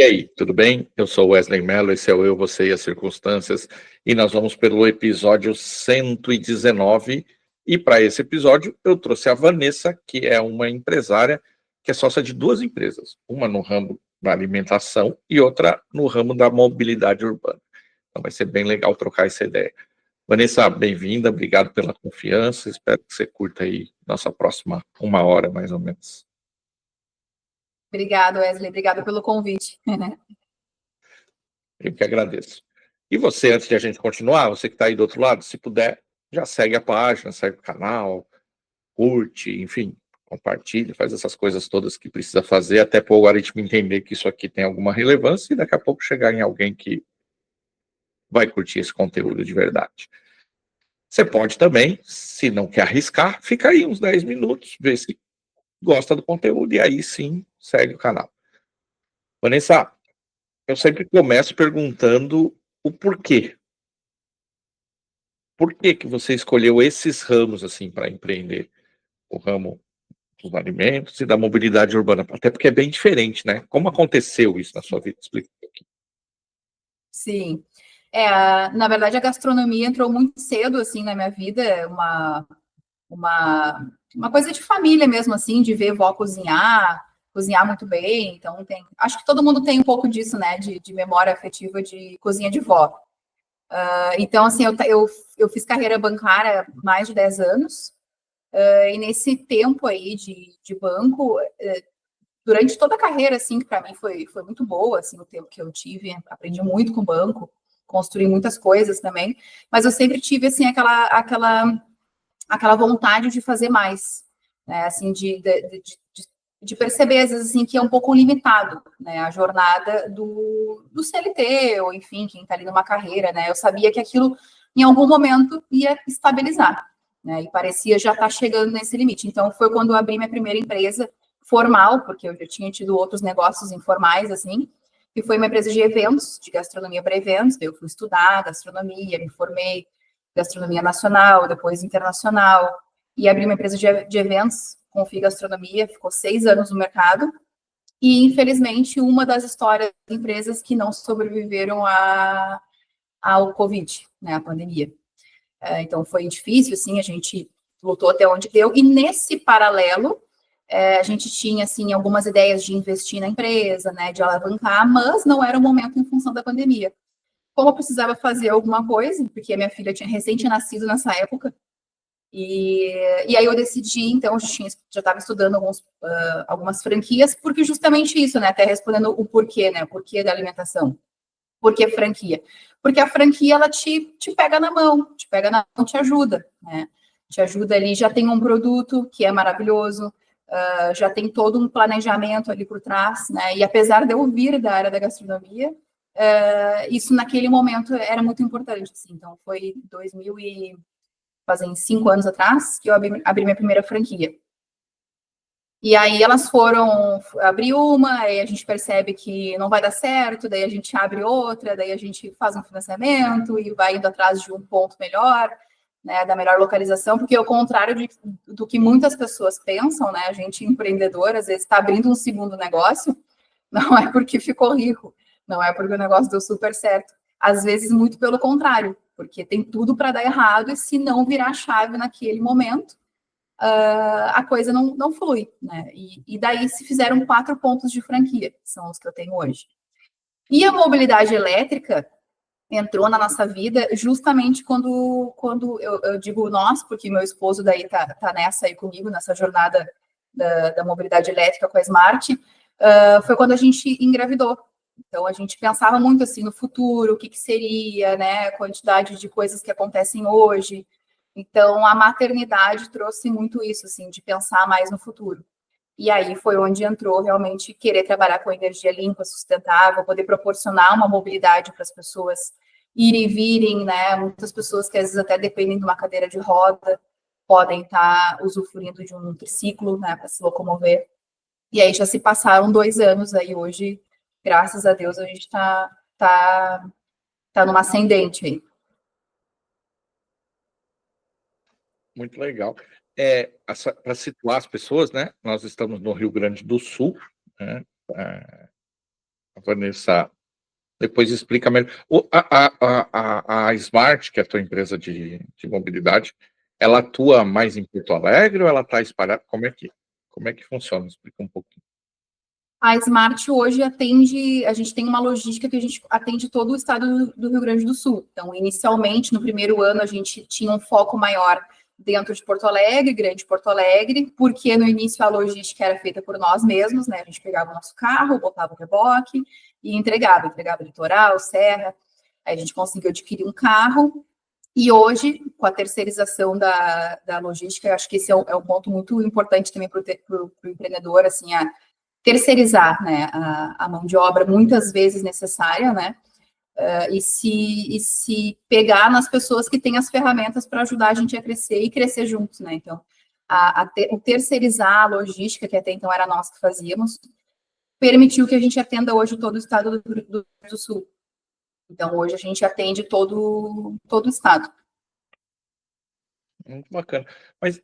E aí, tudo bem? Eu sou o Wesley Mello, esse é o Eu, Você e as Circunstâncias, e nós vamos pelo episódio 119. E para esse episódio eu trouxe a Vanessa, que é uma empresária que é sócia de duas empresas, uma no ramo da alimentação e outra no ramo da mobilidade urbana. Então vai ser bem legal trocar essa ideia. Vanessa, bem-vinda, obrigado pela confiança, espero que você curta aí nossa próxima 1 hora, mais ou menos. Obrigada, Wesley. Obrigada pelo convite. Eu que agradeço. E você, antes de a gente continuar, você que está aí do outro lado, se puder, já segue a página, segue o canal, curte, enfim, compartilha, faz essas coisas todas que precisa fazer, até para o algoritmo entender que isso aqui tem alguma relevância e daqui a pouco chegar em alguém que vai curtir esse conteúdo de verdade. Você pode também, se não quer arriscar, fica aí uns 10 minutos, ver se gosta do conteúdo e aí sim segue o canal. Vanessa, eu sempre começo perguntando o porquê. Por que que você escolheu esses ramos assim para empreender? O ramo dos alimentos e da mobilidade urbana, até porque é bem diferente, né? Como aconteceu isso na sua vida? Explica um pouquinho. Sim. Na verdade, a gastronomia entrou muito cedo, assim, na minha vida. Uma coisa de família mesmo, assim, de ver vó cozinhar muito bem. Então, acho que todo mundo tem um pouco disso, né? De memória afetiva de cozinha de vó. Então, assim, eu fiz carreira bancária há mais de 10 anos. E nesse tempo aí de banco, durante toda a carreira, assim, que para mim foi muito boa, assim, o tempo que eu tive, aprendi muito com o banco, construí muitas coisas também, mas eu sempre tive, assim, aquela vontade de fazer mais, né, assim, de perceber, às vezes, assim, que é um pouco limitado, né, a jornada do CLT, ou, enfim, quem está ali numa carreira, né, eu sabia que aquilo, em algum momento, ia estabilizar, né, e parecia já estar chegando nesse limite. Então, foi quando eu abri minha primeira empresa formal, porque eu já tinha tido outros negócios informais, assim, que foi uma empresa de eventos, de gastronomia para eventos. Daí eu fui estudar gastronomia, me formei gastronomia nacional, depois internacional, e abri uma empresa de eventos, Confi Gastronomia, ficou 6 anos no mercado, e infelizmente uma das histórias de empresas que não sobreviveram ao Covid, né, a pandemia. Então foi difícil, assim, a gente lutou até onde deu, e nesse paralelo, a gente tinha, assim, algumas ideias de investir na empresa, né, de alavancar, mas não era o momento em função da pandemia. Como eu precisava fazer alguma coisa, porque a minha filha tinha recém-nascido nessa época, e aí eu decidi, então, já estava estudando algumas franquias, porque justamente isso, né, até respondendo o porquê, né, o porquê da alimentação. Por que franquia? Porque a franquia, ela te pega na mão, te ajuda, né? Te ajuda ali, já tem um produto que é maravilhoso, já tem todo um planejamento ali por trás, né? E apesar de eu vir da área da gastronomia, isso naquele momento era muito importante, assim. Então, foi 2000 e... fazem 5 anos atrás, que eu abri minha primeira franquia. E aí elas foram abrir uma, aí a gente percebe que não vai dar certo, daí a gente abre outra, daí a gente faz um financiamento e vai indo atrás de um ponto melhor, né, da melhor localização, porque ao contrário do que muitas pessoas pensam, né, a gente empreendedor às vezes está abrindo um segundo negócio, não é porque ficou rico, não é porque o negócio deu super certo. Às vezes muito pelo contrário, porque tem tudo para dar errado e se não virar a chave naquele momento, a coisa não flui, né? E daí se fizeram 4 pontos de franquia, que são os que eu tenho hoje. E a mobilidade elétrica entrou na nossa vida justamente quando eu digo nós, porque meu esposo daí tá nessa aí comigo, nessa jornada da mobilidade elétrica com a Smart, foi quando a gente engravidou. Então, a gente pensava muito assim no futuro, o que seria, né, a quantidade de coisas que acontecem hoje. Então, a maternidade trouxe muito isso, assim, de pensar mais no futuro. E aí foi onde entrou realmente querer trabalhar com energia limpa, sustentável, poder proporcionar uma mobilidade para as pessoas irem e virem, né? Muitas pessoas que às vezes até dependem de uma cadeira de roda podem estar usufruindo de um triciclo, né, para se locomover. E aí já se passaram 2 anos, aí hoje, graças a Deus, a gente tá numa ascendente aí. Muito legal. Para situar as pessoas, né? Nós estamos no Rio Grande do Sul, né? A Vanessa depois explica melhor. A Smart, que é a tua empresa de mobilidade, ela atua mais em Porto Alegre ou ela está espalhada? Como é que funciona? Explica um pouquinho. A Smart hoje atende, a gente tem uma logística que a gente atende todo o estado do Rio Grande do Sul. Então, inicialmente, no primeiro ano, a gente tinha um foco maior dentro de Porto Alegre, Grande Porto Alegre, porque no início a logística era feita por nós mesmos, né? A gente pegava o nosso carro, botava o reboque e entregava litoral, serra. Aí a gente conseguiu adquirir um carro e hoje, com a terceirização da logística, eu acho que esse é um ponto muito importante também para o empreendedor, assim, terceirizar, né, a mão de obra muitas vezes necessária, né, e se pegar nas pessoas que têm as ferramentas para ajudar a gente a crescer e crescer juntos, né, então, o terceirizar a logística, que até então era nós que fazíamos, permitiu que a gente atenda hoje todo o estado do Rio Grande do Sul. Então, hoje a gente atende todo o estado. Muito bacana. Mas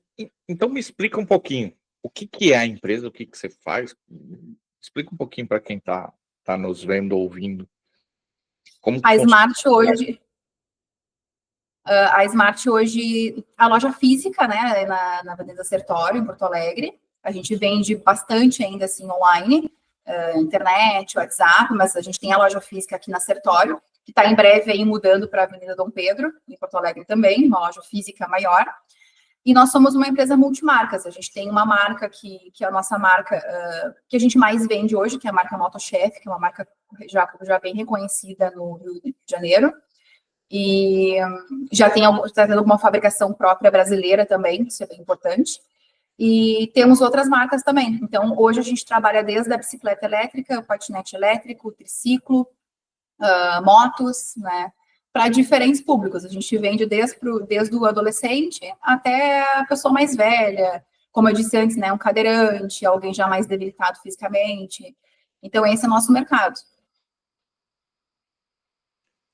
então me explica um pouquinho. O que é a empresa? O que você faz? Explica um pouquinho para quem tá nos vendo, ouvindo. Como que A funciona? Smart hoje, a loja física, né, na Avenida Sertório, em Porto Alegre, a gente vende bastante ainda assim online, internet, WhatsApp, mas a gente tem a loja física aqui na Sertório, que está em breve aí mudando para a Avenida Dom Pedro, em Porto Alegre também, uma loja física maior. E nós somos uma empresa multimarcas. A gente tem uma marca que é a nossa marca que a gente mais vende hoje, que é a marca Motochef, que é uma marca já bem reconhecida no Rio de Janeiro. E já está tendo uma fabricação própria brasileira também, isso é bem importante. E temos outras marcas também. Então, hoje a gente trabalha desde a bicicleta elétrica, o patinete elétrico, o triciclo, motos, né? Para diferentes públicos. A gente vende desde o adolescente até a pessoa mais velha, como eu disse antes, né? Um cadeirante, alguém já mais debilitado fisicamente. Então, esse é o nosso mercado.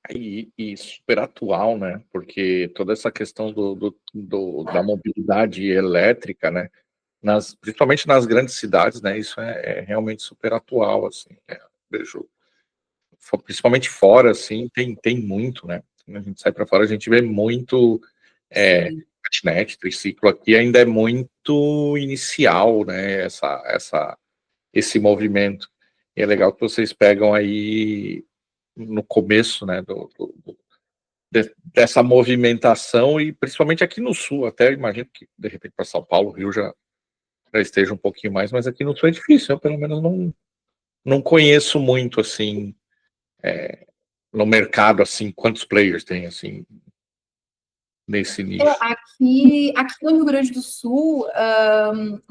E super atual, né? Porque toda essa questão da mobilidade elétrica, né? Principalmente nas grandes cidades, né? Isso é realmente super atual, assim. Vejo, principalmente fora, assim, tem muito, né? Quando a gente sai para fora, a gente vê muito patinete, triciclo. Aqui ainda é muito inicial, né? Esse movimento. E é legal que vocês pegam aí no começo, né, dessa movimentação, e principalmente aqui no Sul, até imagino que de repente para São Paulo, Rio já esteja um pouquinho mais, mas aqui no Sul é difícil, eu pelo menos não conheço muito, assim, no mercado, assim, quantos players tem, assim, nesse nicho. Aqui no Rio Grande do Sul,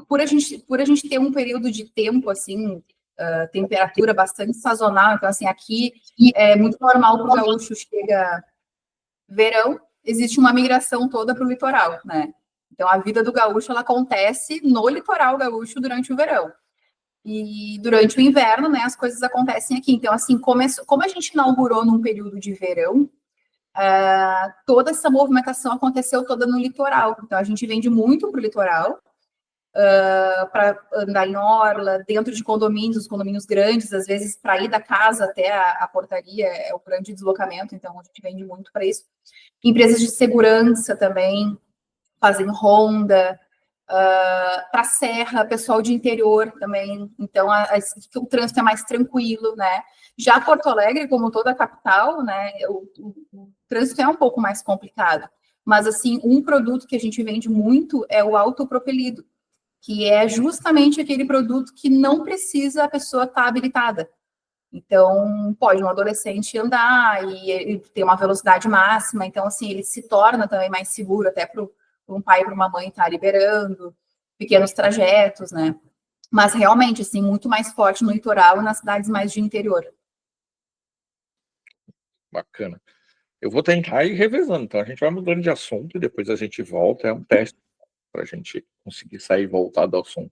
por a gente ter um período de tempo, assim, temperatura bastante sazonal, então, assim, aqui é muito normal que o gaúcho chega verão, existe uma migração toda para o litoral, né? Então, a vida do gaúcho, ela acontece no litoral gaúcho durante o verão. E durante o inverno, né, as coisas acontecem aqui. Então, assim, como a gente inaugurou num período de verão, toda essa movimentação aconteceu toda no litoral. Então, a gente vende muito para o litoral, para andar em orla, dentro de condomínios, os condomínios grandes, às vezes para ir da casa até a portaria é o grande deslocamento, então a gente vende muito para isso. Empresas de segurança também fazem ronda, para a serra, pessoal de interior também, então o trânsito é mais tranquilo, né? Já Porto Alegre, como toda a capital, né, o trânsito é um pouco mais complicado, mas assim, um produto que a gente vende muito é o autopropelido, que é justamente aquele produto que não precisa a pessoa estar habilitada. Então, pode um adolescente andar e ter uma velocidade máxima, então, assim, ele se torna também mais seguro, até para um pai e para uma mãe estar liberando pequenos trajetos, né? Mas realmente, assim, muito mais forte no litoral e nas cidades mais de interior. Bacana. Eu vou tentar ir revezando, então a gente vai mudando de assunto e depois a gente volta, é um teste para a gente conseguir sair voltado ao assunto.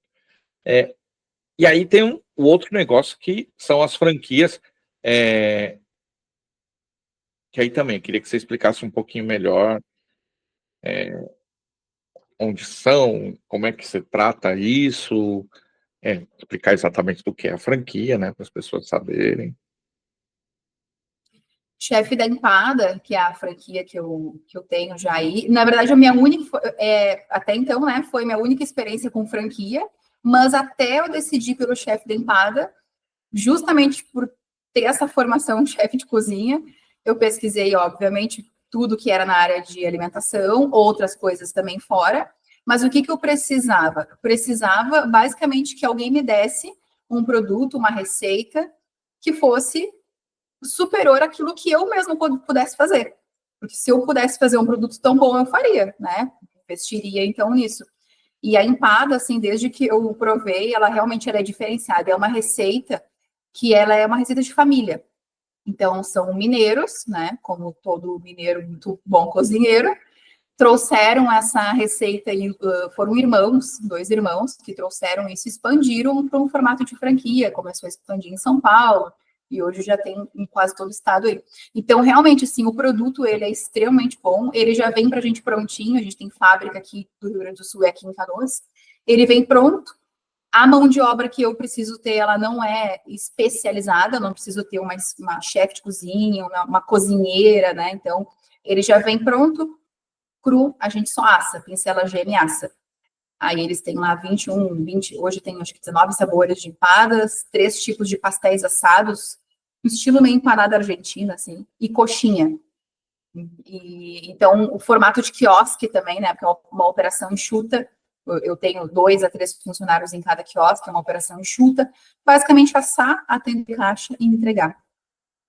E aí tem o outro negócio que são as franquias, que aí também eu queria que você explicasse um pouquinho melhor onde são, como é que você trata isso, explicar exatamente do que é a franquia, né, para as pessoas saberem. Chefe da Empada, que é a franquia que eu tenho já aí. Na verdade, a minha única, até então, né, foi minha única experiência com franquia, mas até eu decidi pelo Chefe da Empada, justamente por ter essa formação de chefe de cozinha, eu pesquisei, obviamente, tudo que era na área de alimentação, outras coisas também fora, mas o que eu precisava? Precisava, basicamente, que alguém me desse um produto, uma receita, que fosse superior àquilo que eu mesmo pudesse fazer. Porque se eu pudesse fazer um produto tão bom, eu faria, né? Investiria, então, nisso. E a empada, assim, desde que eu provei, ela realmente é diferenciada. É uma receita que ela é uma receita de família. Então, são mineiros, né? Como todo mineiro muito bom cozinheiro, trouxeram essa receita e foram irmãos, 2 irmãos, que trouxeram isso, expandiram para um formato de franquia, começou a expandir em São Paulo, e hoje já tem em quase todo o estado aí. Então, realmente, assim, o produto, ele é extremamente bom, ele já vem para a gente prontinho, a gente tem fábrica aqui do Rio Grande do Sul, aqui em Canoas, ele vem pronto, a mão de obra que eu preciso ter, ela não é especializada, eu não preciso ter uma chefe de cozinha, uma cozinheira, né, então, ele já vem pronto, cru, a gente só assa, pincela gema e assa. Aí eles têm lá 21, 20, hoje tem acho que 19 sabores de empadas, 3 tipos de pastéis assados, um estilo meio empanada argentina, assim, e coxinha. Então, o formato de quiosque também, né, porque é uma operação enxuta, eu tenho 2 a 3 funcionários em cada quiosque, é uma operação enxuta, basicamente assar, atender caixa e entregar.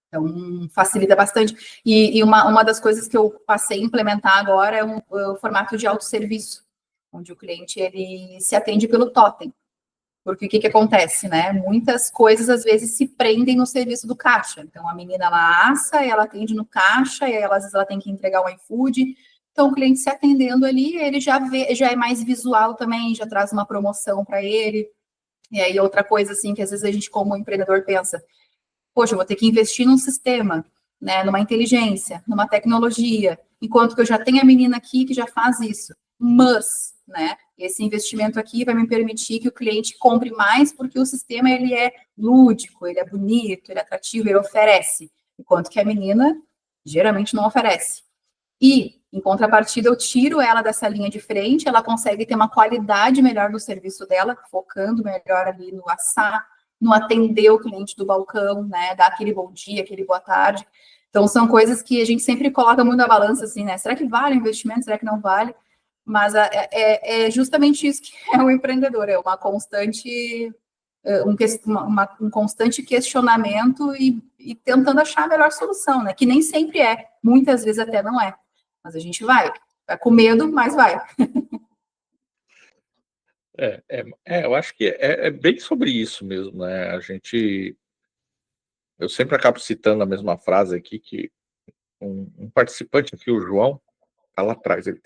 Então, facilita bastante. E uma das coisas que eu passei a implementar agora é o formato de autosserviço, onde o cliente ele se atende pelo totem. Porque o que acontece, né? Muitas coisas, às vezes, se prendem no serviço do caixa. Então, a menina, ela assa, ela atende no caixa, e aí, às vezes, ela tem que entregar o iFood. Então, o cliente se atendendo ali, ele já vê, já é mais visual também, já traz uma promoção para ele. E aí, outra coisa, assim, que às vezes a gente, como empreendedor, pensa, poxa, eu vou ter que investir num sistema, né, numa inteligência, numa tecnologia, enquanto que eu já tenho a menina aqui que já faz isso. Mas, né, esse investimento aqui vai me permitir que o cliente compre mais, porque o sistema ele é lúdico, ele é bonito, ele é atrativo, ele oferece, enquanto que a menina geralmente não oferece. E, em contrapartida, eu tiro ela dessa linha de frente, ela consegue ter uma qualidade melhor do serviço dela, focando melhor ali no assar, no atender o cliente do balcão, né, dar aquele bom dia, aquele boa tarde. Então, são coisas que a gente sempre coloca muito na balança, assim, né, será que vale o investimento, será que não vale? Mas é justamente isso que é o empreendedor, é uma constante, um constante questionamento e tentando achar a melhor solução, né, que nem sempre é, muitas vezes até não é. Mas a gente vai com medo, mas vai. Eu acho que é bem sobre isso mesmo, né? Eu sempre acabo citando a mesma frase aqui, que um participante aqui, o João, tá lá atrás, ele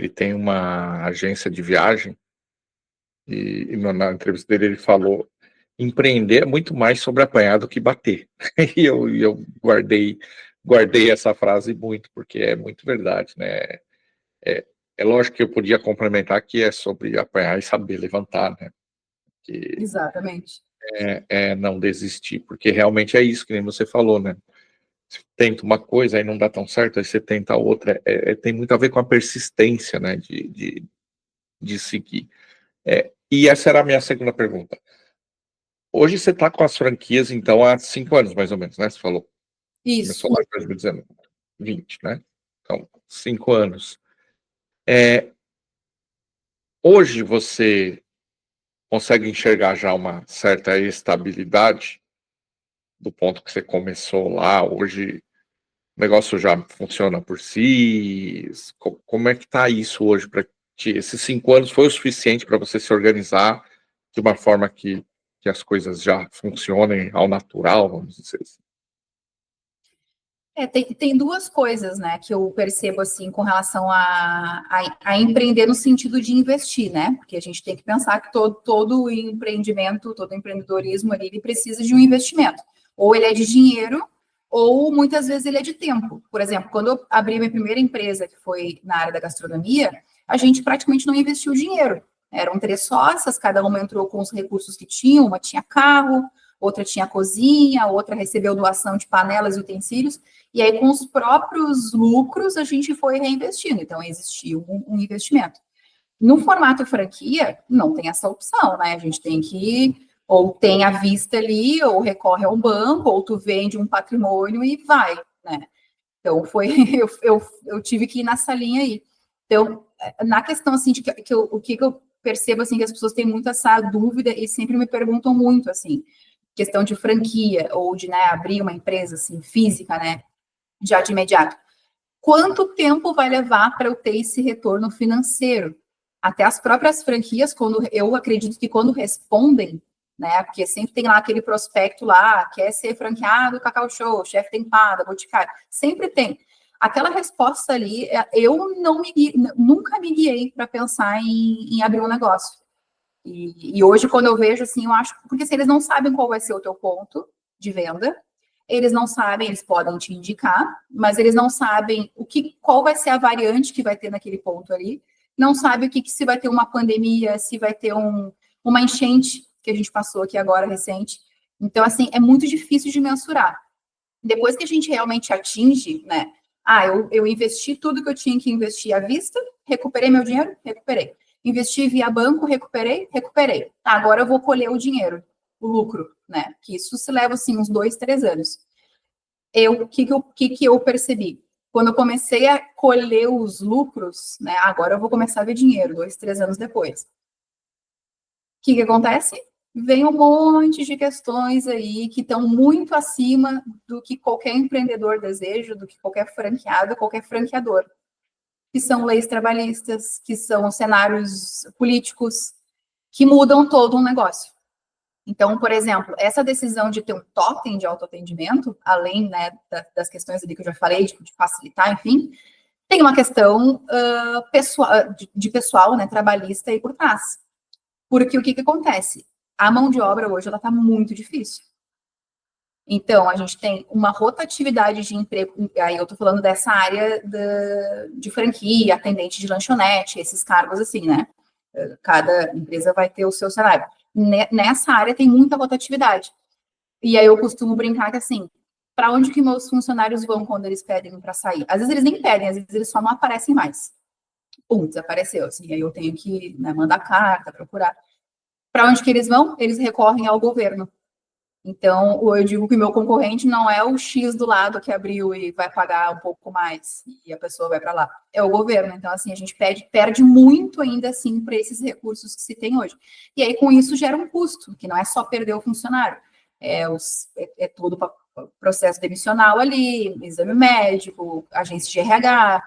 tem uma agência de viagem, e na entrevista dele ele falou, empreender é muito mais sobre apanhar do que bater. E eu guardei essa frase muito, porque é muito verdade, né? É, é lógico que eu podia complementar que é sobre apanhar e saber levantar, né? Que Exatamente. não desistir, porque realmente é isso que nem você falou, né? Você tenta uma coisa, aí não dá tão certo, aí você tenta outra. Tem muito a ver com a persistência, né? De seguir. E essa era a minha segunda pergunta. Hoje você está com as franquias, então, há 5 anos, mais ou menos, né? Você falou. Isso. Começou lá em 2019, 20, né? Então, 5 anos. Hoje você consegue enxergar já uma certa estabilidade do ponto que você começou lá. Hoje o negócio já funciona por si? Como é que está isso hoje para ti? Esses 5 anos foi o suficiente para você se organizar de uma forma que as coisas já funcionem ao natural, vamos dizer assim? Tem 2 coisas, né, que eu percebo, assim, com relação a empreender no sentido de investir, né, porque a gente tem que pensar que todo empreendimento, todo empreendedorismo ali, ele precisa de um investimento. Ou ele é de dinheiro, ou muitas vezes ele é de tempo. Por exemplo, quando eu abri minha primeira empresa, que foi na área da gastronomia, a gente praticamente não investiu dinheiro. Eram 3 sócias, cada uma entrou com os recursos que tinha, uma tinha carro, outra tinha cozinha, outra recebeu doação de panelas e utensílios, e aí com os próprios lucros a gente foi reinvestindo, então existiu um investimento. No formato franquia, não tem essa opção, né? A gente tem que, ou tem à vista ali, ou recorre ao banco, ou tu vende um patrimônio e vai, né? Então, eu tive que ir nessa linha aí. Então, na questão, assim, o que eu percebo, assim, que as pessoas têm muito essa dúvida e sempre me perguntam muito, assim, questão de franquia ou de, né, abrir uma empresa, assim, física, né, já de imediato. Quanto tempo vai levar para eu ter esse retorno financeiro? Até as próprias franquias, quando eu acredito que quando respondem, né? Porque sempre tem lá aquele prospecto lá, quer ser franqueado, Cacau Show, Chefe Tempada, Boticário, sempre tem. Aquela resposta ali, eu nunca me guiei para pensar em abrir um negócio. E hoje, quando eu vejo, assim, eu acho, porque se eles não sabem qual vai ser o teu ponto de venda, eles não sabem, eles podem te indicar, mas eles não sabem qual vai ser a variante que vai ter naquele ponto ali, não sabe que se vai ter uma pandemia, se vai ter uma enchente, que a gente passou aqui agora recente. Então, assim, é muito difícil de mensurar. Depois que a gente realmente atinge, né? Eu investi tudo que eu tinha que investir à vista, recuperei meu dinheiro, recuperei. Investi via banco, recuperei. Agora eu vou colher o dinheiro, o lucro, né? Que isso se leva, assim, uns 2, 3 anos. O que eu percebi? Quando eu comecei a colher os lucros, né? Agora eu vou começar a ver dinheiro, 2, 3 anos depois. O que acontece? Vem um monte de questões aí que estão muito acima do que qualquer empreendedor deseja, do que qualquer franqueado, qualquer franqueador. Que são leis trabalhistas, que são cenários políticos, que mudam todo um negócio. Então, por exemplo, essa decisão de ter um totem de autoatendimento, além, né, das questões ali que eu já falei, de facilitar, enfim, tem uma questão pessoal, de pessoal, né, trabalhista aí por trás. Porque o que acontece? A mão de obra hoje ela está muito difícil. Então, a gente tem uma rotatividade de emprego, aí eu estou falando dessa área de franquia, atendente de lanchonete, esses cargos assim, né? Cada empresa vai ter o seu salário. Nessa área tem muita rotatividade. E aí eu costumo brincar que assim, para onde que meus funcionários vão quando eles pedem para sair? Às vezes eles nem pedem, às vezes eles só não aparecem mais. Pum, desapareceu, assim, aí eu tenho que, né, mandar carta, procurar. Para onde que eles vão? Eles recorrem ao governo. Então, eu digo que o meu concorrente não é o X do lado que abriu e vai pagar um pouco mais e a pessoa vai para lá. É o governo. Então, assim, a gente perde muito ainda assim para esses recursos que se tem hoje. E aí, com isso, gera um custo, que não é só perder o funcionário, é todo o processo demissional ali, exame médico, agência de RH.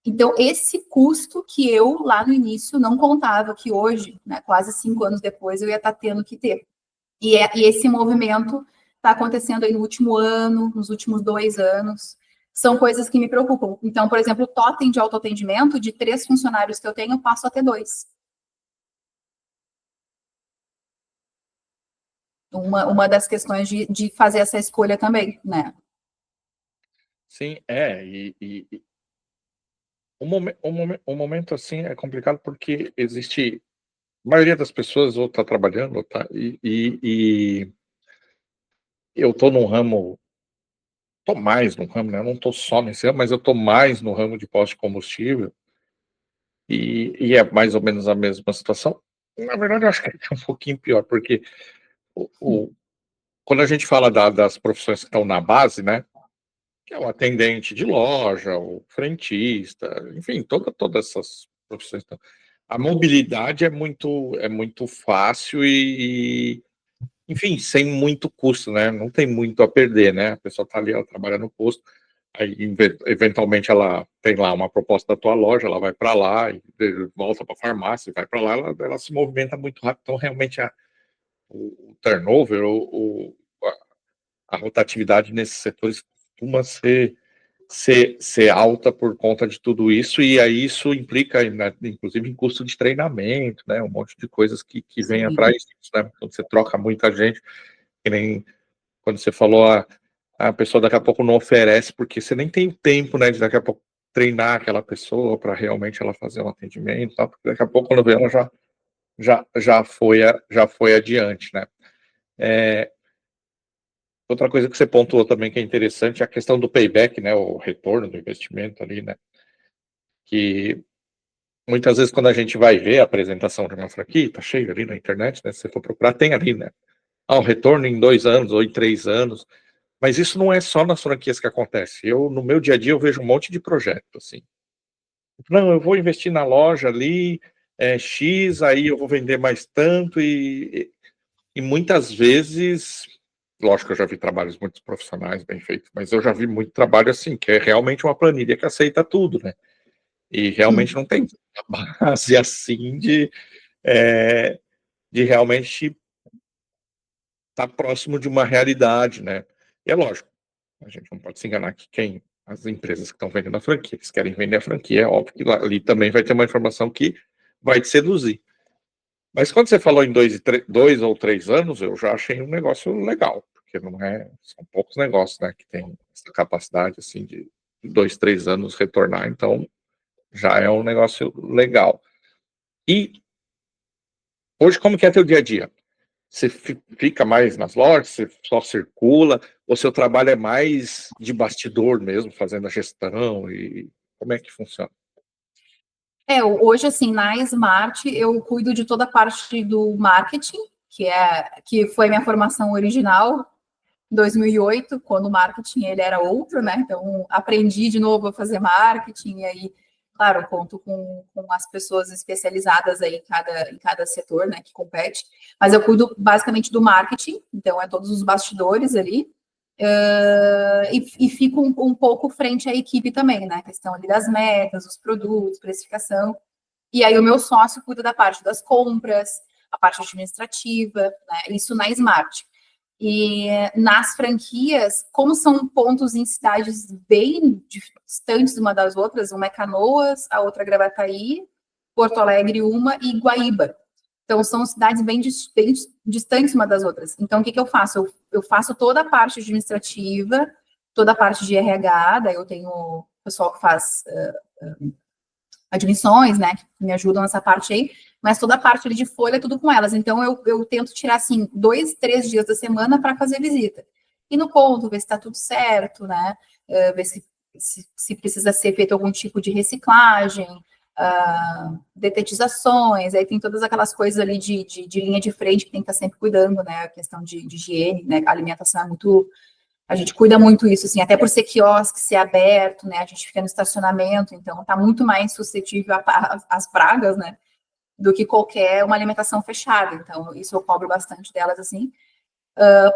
Então, esse custo que eu, lá no início, não contava, que hoje, né, quase 5 anos depois, eu ia estar tendo que ter. E esse movimento está acontecendo aí no último ano, nos últimos 2 anos. São coisas que me preocupam. Então, por exemplo, o totem de autoatendimento, de 3 funcionários que eu tenho, eu passo a ter 2. Uma das questões de fazer essa escolha também, né? Sim, o momento assim é complicado porque existe, a maioria das pessoas ou está trabalhando, ou tá, e eu estou num ramo, estou mais no ramo, né? Eu não estou só nesse ramo, mas eu estou mais no ramo de posto de combustível, e é mais ou menos a mesma situação. Na verdade, eu acho que é um pouquinho pior, porque quando a gente fala das profissões que estão na base, né? Que é o atendente de loja, o frentista, enfim, todas essas profissões. A mobilidade é muito fácil enfim, sem muito custo, né? Não tem muito a perder, né? A pessoa está ali, ela trabalha no posto, aí eventualmente ela tem lá uma proposta da tua loja, ela vai para lá, e volta para a farmácia, vai para lá, ela se movimenta muito rápido. Então, realmente, o turnover, a rotatividade nesses setores costuma ser alta por conta de tudo isso, e aí isso implica, né, inclusive, em custo de treinamento, né, um monte de coisas que vem atrás disso, né, quando você troca muita gente, que nem quando você falou, a pessoa daqui a pouco não oferece, porque você nem tem tempo, né, de daqui a pouco treinar aquela pessoa para realmente ela fazer um atendimento, tá? Porque daqui a pouco, quando vê, ela já foi adiante, né. Outra coisa que você pontuou também que é interessante é a questão do payback, né? O retorno do investimento ali, né? Que muitas vezes quando a gente vai ver a apresentação de uma franquia, tá cheio ali na internet, né? Se você for procurar, tem ali, né? O retorno em 2 anos ou em 3 anos. Mas isso não é só nas franquias que acontece. No meu dia a dia, eu vejo um monte de projeto, assim. Não, eu vou investir na loja ali, X, aí eu vou vender mais tanto, e muitas vezes, lógico que eu já vi trabalhos muito profissionais, bem feitos, mas eu já vi muito trabalho assim, que é realmente uma planilha que aceita tudo, né? E realmente não tem base assim de realmente estar próximo de uma realidade, né? E é lógico, a gente não pode se enganar que as empresas que estão vendendo a franquia, eles querem vender a franquia, é óbvio que ali também vai ter uma informação que vai te seduzir. Mas quando você falou em 2 ou 3 anos, eu já achei um negócio legal, porque são poucos negócios, né, que tem essa capacidade, assim, de 2, 3 anos retornar, então já é um negócio legal. E hoje, como que é teu dia a dia? Você fica mais nas lojas, você só circula, ou seu trabalho é mais de bastidor mesmo, fazendo a gestão, e como é que funciona? Hoje, assim, na Smart, eu cuido de toda a parte do marketing, que foi a minha formação original, em 2008, quando o marketing ele era outro, né? Então, aprendi de novo a fazer marketing, e aí, claro, conto com as pessoas especializadas aí em cada setor, né, que compete, mas eu cuido basicamente do marketing, então é todos os bastidores ali, e fico um pouco frente à equipe também, né? A questão ali das metas, os produtos, precificação. E aí o meu sócio cuida da parte das compras, a parte administrativa, né? Isso na Smart. E nas franquias, como são pontos em cidades bem distantes uma das outras, uma é Canoas, a outra é Gravataí, Porto Alegre uma e Guaíba. Então, são cidades bem distantes uma das outras. Então, o que eu faço? Eu faço toda a parte administrativa, toda a parte de RH, daí eu tenho o pessoal que faz admissões, né, que me ajudam nessa parte aí, mas toda a parte ali de folha, tudo com elas. Então, eu tento tirar, assim, 2, 3 dias da semana para fazer visita. E no ponto, ver se está tudo certo, né, ver se precisa ser feito algum tipo de reciclagem, detetizações, aí tem todas aquelas coisas ali de linha de frente que tem que estar sempre cuidando, né, a questão de higiene, né, a alimentação é muito... A gente cuida muito isso, assim, até por ser quiosque, ser aberto, né? A gente fica no estacionamento, então está muito mais suscetível às pragas, né? Do que qualquer uma alimentação fechada. Então, isso eu cobro bastante delas, assim.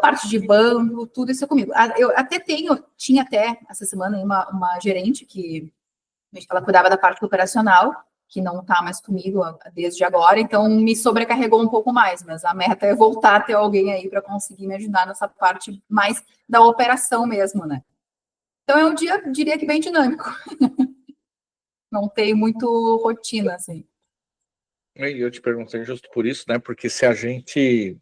Parte de banco, tudo isso é comigo. Eu até tinha até essa semana uma gerente que ela cuidava da parte operacional, que não está mais comigo desde agora, então me sobrecarregou um pouco mais, mas a meta é voltar a ter alguém aí para conseguir me ajudar nessa parte mais da operação mesmo, né? Então é um dia, diria que bem dinâmico. Não tem muito rotina, assim. E eu te perguntei justo por isso, né? Porque se a gente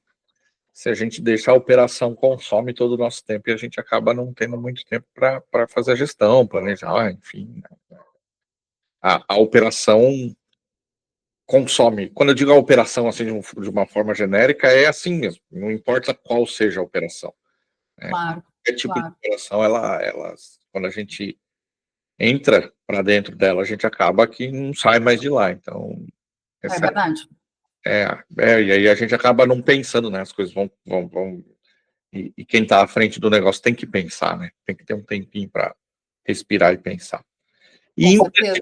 deixar a operação consome todo o nosso tempo e a gente acaba não tendo muito tempo para fazer a gestão, planejar, enfim. Né? A operação consome. Quando eu digo a operação assim de uma forma genérica, é assim mesmo. Não importa qual seja a operação. Né? Claro. Qualquer tipo Claro. de operação, quando a gente entra para dentro dela, a gente acaba que não sai mais de lá. Então, É verdade. e aí a gente acaba não pensando, né? As coisas vão e quem está à frente do negócio tem que pensar, né? Tem que ter um tempinho para respirar e pensar. Com E certeza.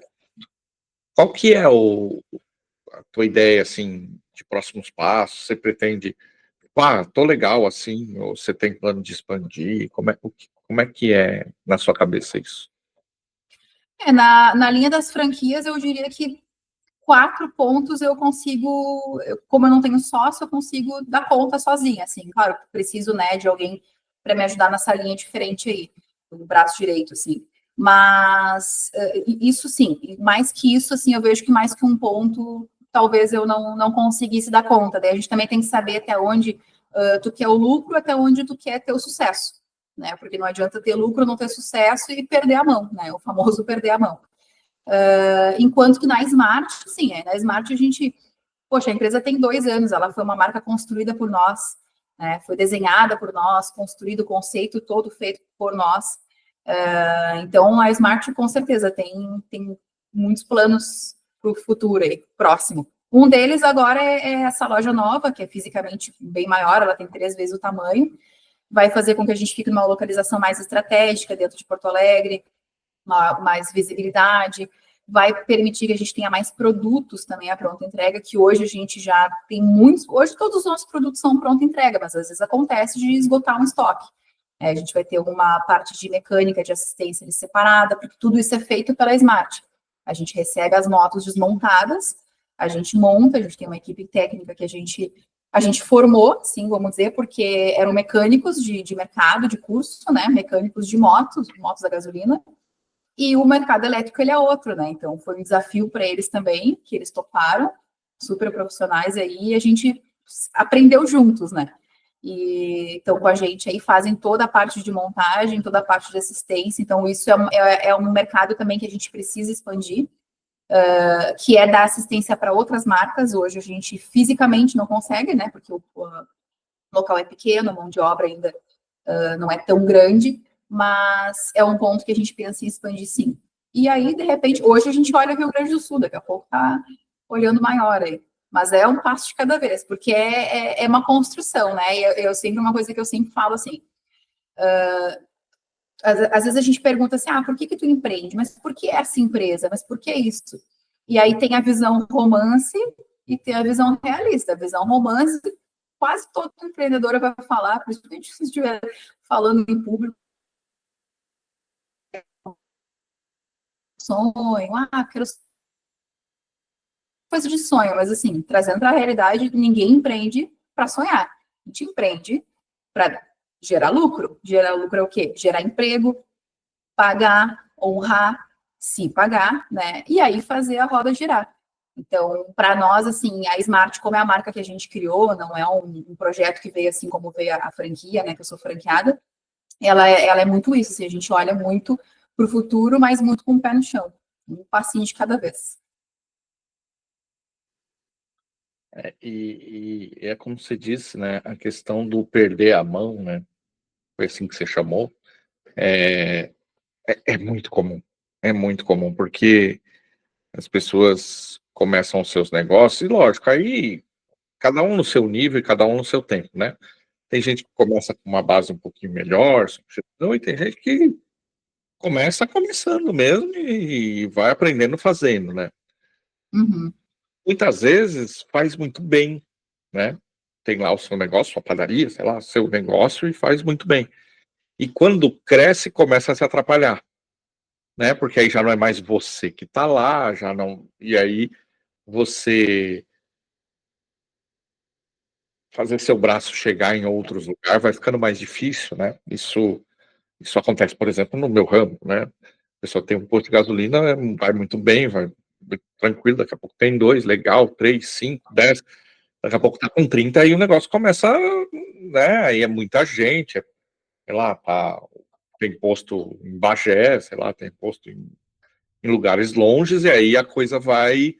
qual que é a tua ideia, assim, de próximos passos? Você pretende, tô legal assim, ou você tem plano de expandir? Como é que é na sua cabeça isso? Na linha das franquias, eu diria que 4 pontos eu consigo, como eu não tenho sócio, eu consigo dar conta sozinha, assim, claro, preciso, né, de alguém para me ajudar nessa linha diferente aí, do braço direito, assim, mas isso sim, mais que isso, assim, eu vejo que mais que um ponto, talvez eu não conseguisse dar conta, daí a gente também tem que saber até onde tu quer o lucro, até onde tu quer ter o sucesso, né, porque não adianta ter lucro, não ter sucesso e perder a mão, né, o famoso perder a mão. Enquanto que na Smart, sim, na Smart a gente, poxa, a empresa tem 2 anos, ela foi uma marca construída por nós, né? Foi desenhada por nós, construído o conceito todo feito por nós. Então, a Smart, com certeza, tem muitos planos para o futuro aí, próximo. Um deles agora é essa loja nova, que é fisicamente bem maior, ela tem 3 vezes o tamanho, vai fazer com que a gente fique numa localização mais estratégica dentro de Porto Alegre, mais visibilidade, vai permitir que a gente tenha mais produtos também à pronta entrega, que hoje a gente já tem muitos, hoje todos os nossos produtos são pronta entrega, mas às vezes acontece de esgotar um estoque. A gente vai ter uma parte de mecânica, de assistência separada, porque tudo isso é feito pela Smart. A gente recebe as motos desmontadas, a gente monta, a gente tem uma equipe técnica que a gente formou, sim, vamos dizer, porque eram mecânicos de mercado, de curso, né? Mecânicos de motos a gasolina, e o mercado elétrico ele é outro, né? Então foi um desafio para eles também, que eles toparam, super profissionais aí, e a gente aprendeu juntos, né? E então com a gente aí fazem toda a parte de montagem, toda a parte de assistência. Então isso é um mercado também que a gente precisa expandir, que é dar assistência para outras marcas. Hoje a gente fisicamente não consegue, né? Porque o local é pequeno, a mão de obra ainda não é tão grande, mas é um ponto que a gente pensa em expandir, sim. E aí, de repente, hoje a gente olha o Rio Grande do Sul, daqui a pouco está olhando maior aí. Mas é um passo de cada vez, porque é uma construção, né? E eu sempre, uma coisa que eu sempre falo assim, às vezes a gente pergunta assim, por que tu empreende? Mas por que essa empresa? Mas por que isso? E aí tem a visão romance e tem a visão realista. A visão romance, quase todo empreendedor vai falar, principalmente se estiver falando em público, sonho, quero coisa de sonho, mas assim, trazendo para a realidade, ninguém empreende para sonhar. A gente empreende para gerar lucro. Gerar lucro é o quê? Gerar emprego, pagar, honrar, se pagar, né? E aí fazer a roda girar. Então, para nós, assim, a Smart, como é a marca que a gente criou, não é um projeto que veio assim como veio a franquia, né? Que eu sou franqueada, ela é muito isso, assim, a gente olha muito para o futuro, mas muito com o pé no chão. Um passinho de cada vez. E é como você disse, né? A questão do perder a mão, né? Foi assim que você chamou. É muito comum. É muito comum, porque as pessoas começam os seus negócios, e lógico, aí cada um no seu nível e cada um no seu tempo, né? Tem gente que começa com uma base um pouquinho melhor, e tem gente que começa começando mesmo e vai aprendendo fazendo, né? Uhum. Muitas vezes faz muito bem, né? Tem lá o seu negócio, sua padaria, sei lá, seu negócio, e faz muito bem. E quando cresce, começa a se atrapalhar, né? Porque aí já não é mais você que está lá, já não. E aí você fazer seu braço chegar em outros lugares vai ficando mais difícil, né? Isso acontece, por exemplo, no meu ramo, né? A pessoa tem um posto de gasolina, vai muito bem, vai muito tranquilo, daqui a pouco tem 2, legal, 3, 5, 10, daqui a pouco tá com 30 e o negócio começa, né? Aí é muita gente, sei lá, tem posto em Bagé, sei lá, tem posto em lugares longes, e aí a coisa vai,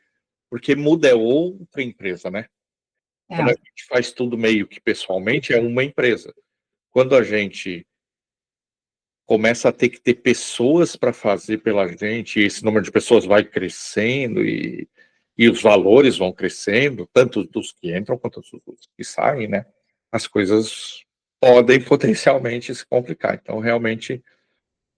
porque muda, é outra empresa, né? Quando a gente faz tudo meio que pessoalmente, é uma empresa. Quando a gente começa a ter que ter pessoas para fazer pela gente, e esse número de pessoas vai crescendo e os valores vão crescendo, tanto dos que entram quanto dos que saem, né? As coisas podem potencialmente se complicar. Então, realmente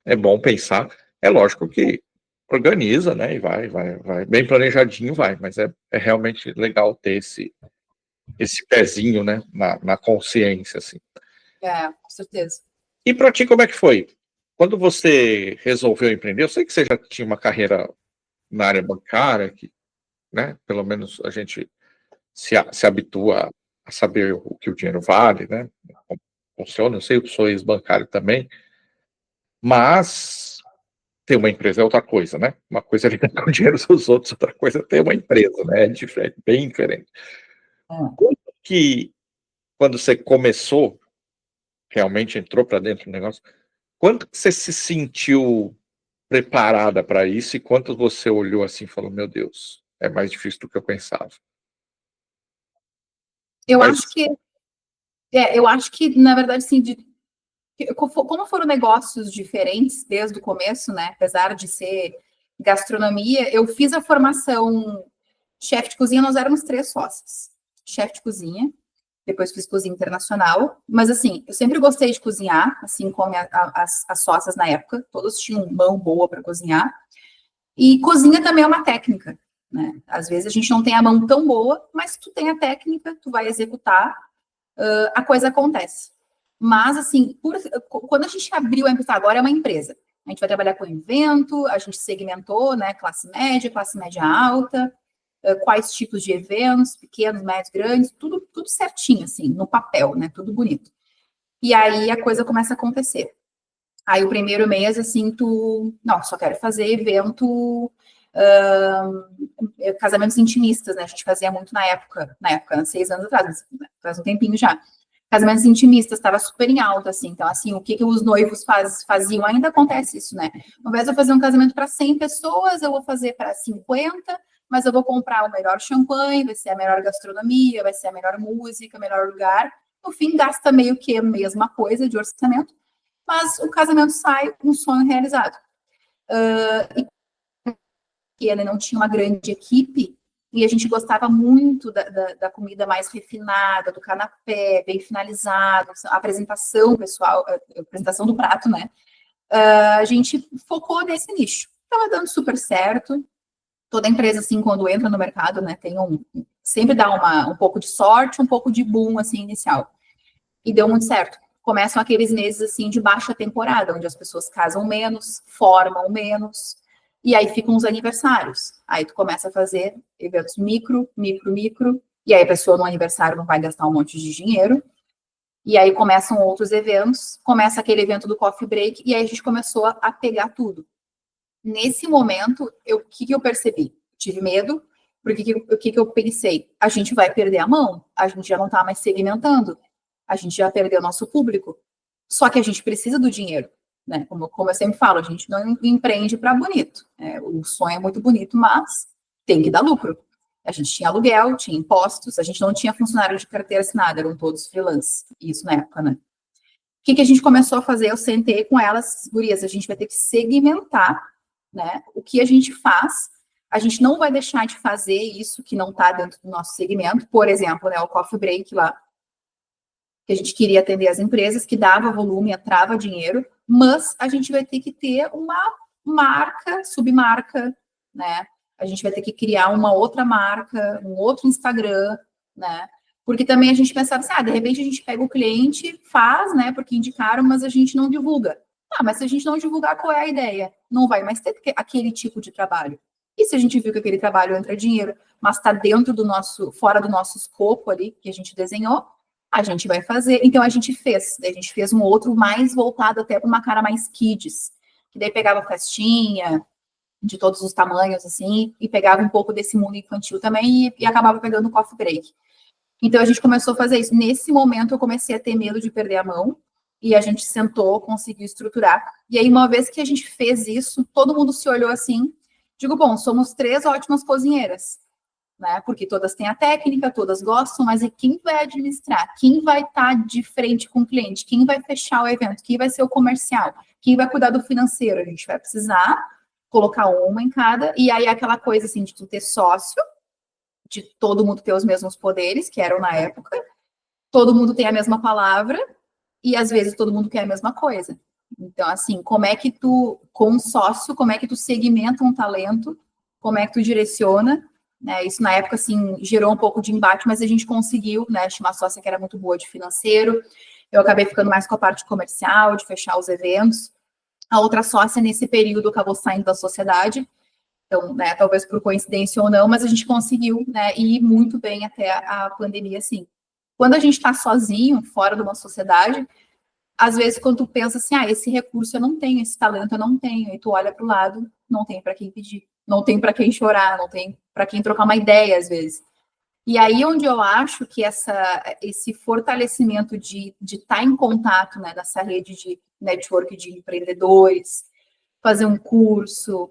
é bom pensar. É lógico que organiza, né? E vai bem planejadinho, vai, mas é realmente legal ter esse pezinho, né? Na consciência, assim. Com certeza. E para ti, como é que foi? Quando você resolveu empreender, eu sei que você já tinha uma carreira na área bancária, que, né, pelo menos a gente se habitua a saber o que o dinheiro vale, né, como funciona. Eu sei que eu sou ex-bancário também, mas ter uma empresa é outra coisa, né? Uma coisa é lidar com o dinheiro dos outros, outra coisa é ter uma empresa, né? É diferente, bem diferente. Como que, quando você começou, realmente entrou para dentro do negócio, quanto que você se sentiu preparada para isso e quanto você olhou assim e falou, meu Deus, é mais difícil do que eu pensava? Eu Mas, acho que Eu acho que, na verdade, assim, como foram negócios diferentes desde o começo, né? Apesar de ser gastronomia, eu fiz a formação chefe de cozinha, nós éramos 3 sócios. Chefe de cozinha, depois fiz cozinha internacional, mas assim, eu sempre gostei de cozinhar, assim como as sócias na época, todos tinham mão boa para cozinhar. E cozinha também é uma técnica, né? Às vezes a gente não tem a mão tão boa, mas tu tem a técnica, tu vai executar, a coisa acontece. Mas, assim, quando a gente abriu a empresa, agora é uma empresa. A gente vai trabalhar com evento, a gente segmentou, né? Classe média alta, quais tipos de eventos, pequenos, médios, grandes, tudo certinho, assim, no papel, né? Tudo bonito. E aí a coisa começa a acontecer. Aí o primeiro mês, assim, não, só quero fazer evento, casamentos intimistas, né? A gente fazia muito na época, 6 anos atrás, faz um tempinho já. Casamentos intimistas, estava super em alta, assim. Então, assim, o que os noivos faziam, ainda acontece isso, né? Ao invés de eu fazer um casamento para 100 pessoas, eu vou fazer para 50, mas eu vou comprar o melhor champanhe, vai ser a melhor gastronomia, vai ser a melhor música, o melhor lugar. No fim, gasta meio que a mesma coisa de orçamento, mas o casamento sai com um sonho realizado. E ele não tinha uma grande equipe, e a gente gostava muito da comida mais refinada, do canapé, bem finalizado, a apresentação pessoal, a apresentação do prato, né? A gente focou nesse nicho. Estava dando super certo. Toda empresa, assim, quando entra no mercado, né, sempre dá um pouco de sorte, um pouco de boom, assim, inicial. E deu muito certo. Começam aqueles meses, assim, de baixa temporada, onde as pessoas casam menos, formam menos, e aí ficam os aniversários. Aí tu começa a fazer eventos micro, e aí a pessoa no aniversário não vai gastar um monte de dinheiro, e aí começam outros eventos, começa aquele evento do coffee break, e aí a gente começou a pegar tudo. Nesse momento, o que eu percebi? Tive medo, porque o que eu pensei? A gente vai perder a mão, a gente já não está mais segmentando, a gente já perdeu nosso público, só que a gente precisa do dinheiro, né? Como eu sempre falo, a gente não empreende para bonito, né? O sonho é muito bonito, mas tem que dar lucro. A gente tinha aluguel, tinha impostos, a gente não tinha funcionário de carteira assinada, eram todos freelance, isso na época, né? O que a gente começou a fazer? Eu sentei com elas, gurias, a gente vai ter que segmentar, né? O que a gente faz, a gente não vai deixar de fazer isso que não está dentro do nosso segmento, por exemplo, né, o coffee break lá, que a gente queria atender as empresas, que dava volume, entrava dinheiro, mas a gente vai ter que ter uma marca, submarca, né? A gente vai ter que criar uma outra marca, um outro Instagram, né? Porque também a gente pensava assim, de repente a gente pega o cliente, faz, né? Porque indicaram, mas a gente não divulga. Mas se a gente não divulgar, qual é a ideia? Não vai mais ter aquele tipo de trabalho. E se a gente viu que aquele trabalho entra dinheiro, mas está dentro do nosso, fora do nosso escopo ali, que a gente desenhou, a gente vai fazer. Então a gente fez um outro mais voltado até para uma cara mais kids, que daí pegava festinha de todos os tamanhos, assim, e pegava um pouco desse mundo infantil também e acabava pegando o coffee break. Então a gente começou a fazer isso. Nesse momento eu comecei a ter medo de perder a mão e a gente sentou, conseguiu estruturar. E aí uma vez que a gente fez isso, todo mundo se olhou assim, digo, bom, somos 3 ótimas cozinheiras, né? Porque todas têm a técnica, todas gostam, mas e quem vai administrar? Quem vai estar de frente com o cliente? Quem vai fechar o evento? Quem vai ser o comercial? Quem vai cuidar do financeiro? A gente vai precisar colocar uma em cada, e aí aquela coisa assim de tu ter sócio, de todo mundo ter os mesmos poderes, que eram na época, todo mundo tem a mesma palavra, e às vezes todo mundo quer a mesma coisa. Então, assim, como é que tu, com um sócio, como é que tu segmenta um talento, como é que tu direciona, né? Isso na época, assim, gerou um pouco de embate, mas a gente conseguiu, né? Tinha uma sócia que era muito boa de financeiro, eu acabei ficando mais com a parte comercial, de fechar os eventos. A outra sócia, nesse período, acabou saindo da sociedade, então, né, talvez por coincidência ou não, mas a gente conseguiu, né, ir muito bem até a pandemia, assim. Quando a gente está sozinho, fora de uma sociedade, às vezes quando tu pensa assim, esse recurso eu não tenho, esse talento eu não tenho, e tu olha para o lado, não tem para quem pedir, não tem para quem chorar, não tem para quem trocar uma ideia, às vezes. E aí onde eu acho que esse fortalecimento de estar em contato, né, dessa rede de network de empreendedores, fazer um curso,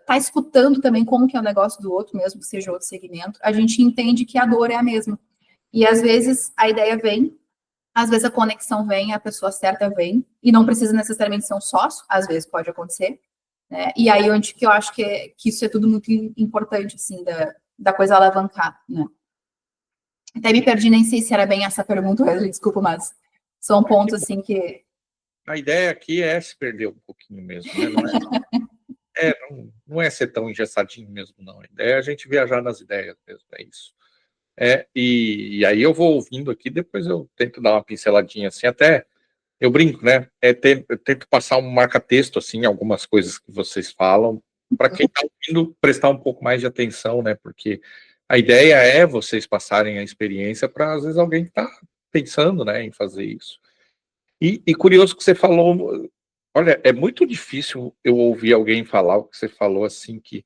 tá escutando também como que é o negócio do outro, mesmo que seja outro segmento, a gente entende que a dor é a mesma. E às vezes a ideia vem, Às vezes a conexão vem, a pessoa certa vem, e não precisa necessariamente ser um sócio, às vezes pode acontecer, né? E aí onde que eu acho que isso é tudo muito importante, assim, da coisa alavancar, né? Até me perdi, nem sei se era bem essa pergunta, Wesley, desculpa, mas são pontos, assim, que... A ideia aqui é se perder um pouquinho mesmo, né? Não é ser tão engessadinho mesmo, não. A ideia é a gente viajar nas ideias mesmo, é isso. E aí eu vou ouvindo aqui, depois eu tento dar uma pinceladinha assim, até eu brinco, né? Eu tento passar um marca-texto, assim, algumas coisas que vocês falam, para quem está ouvindo prestar um pouco mais de atenção, né? Porque a ideia é vocês passarem a experiência para, às vezes, alguém que está pensando, né, em fazer isso. E curioso que você falou, olha, é muito difícil eu ouvir alguém falar o que você falou, assim, que,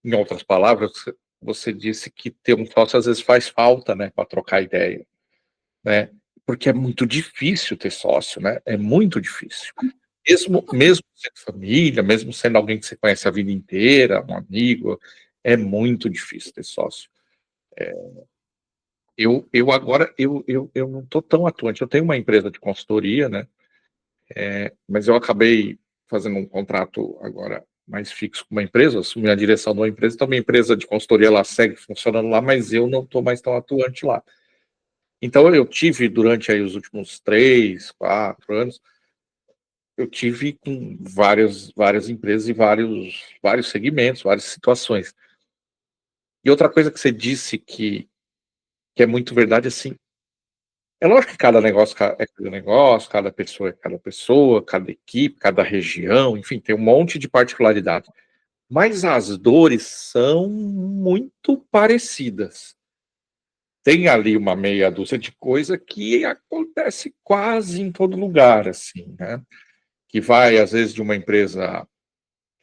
em outras palavras, você disse que ter um sócio às vezes faz falta, né, para trocar ideia, né? Porque é muito difícil ter sócio, né? É muito difícil. Mesmo sendo família, mesmo sendo alguém que você conhece a vida inteira, um amigo, é muito difícil ter sócio. Eu agora, eu não estou tão atuante. Eu tenho uma empresa de consultoria, né? Mas eu acabei fazendo um contrato agora mais fixo com uma empresa, assumi a direção de uma empresa, então minha empresa de consultoria ela segue funcionando lá, mas eu não estou mais tão atuante lá. Então eu tive durante aí os últimos 3, 4 anos, eu tive com várias empresas e vários segmentos, várias situações. E outra coisa que você disse que é muito verdade, assim, é lógico que cada negócio é cada negócio, cada pessoa é cada pessoa, cada equipe, cada região, enfim, tem um monte de particularidade. Mas as dores são muito parecidas. Tem ali uma meia dúzia de coisa que acontece quase em todo lugar, assim, né? Que vai, às vezes, de uma empresa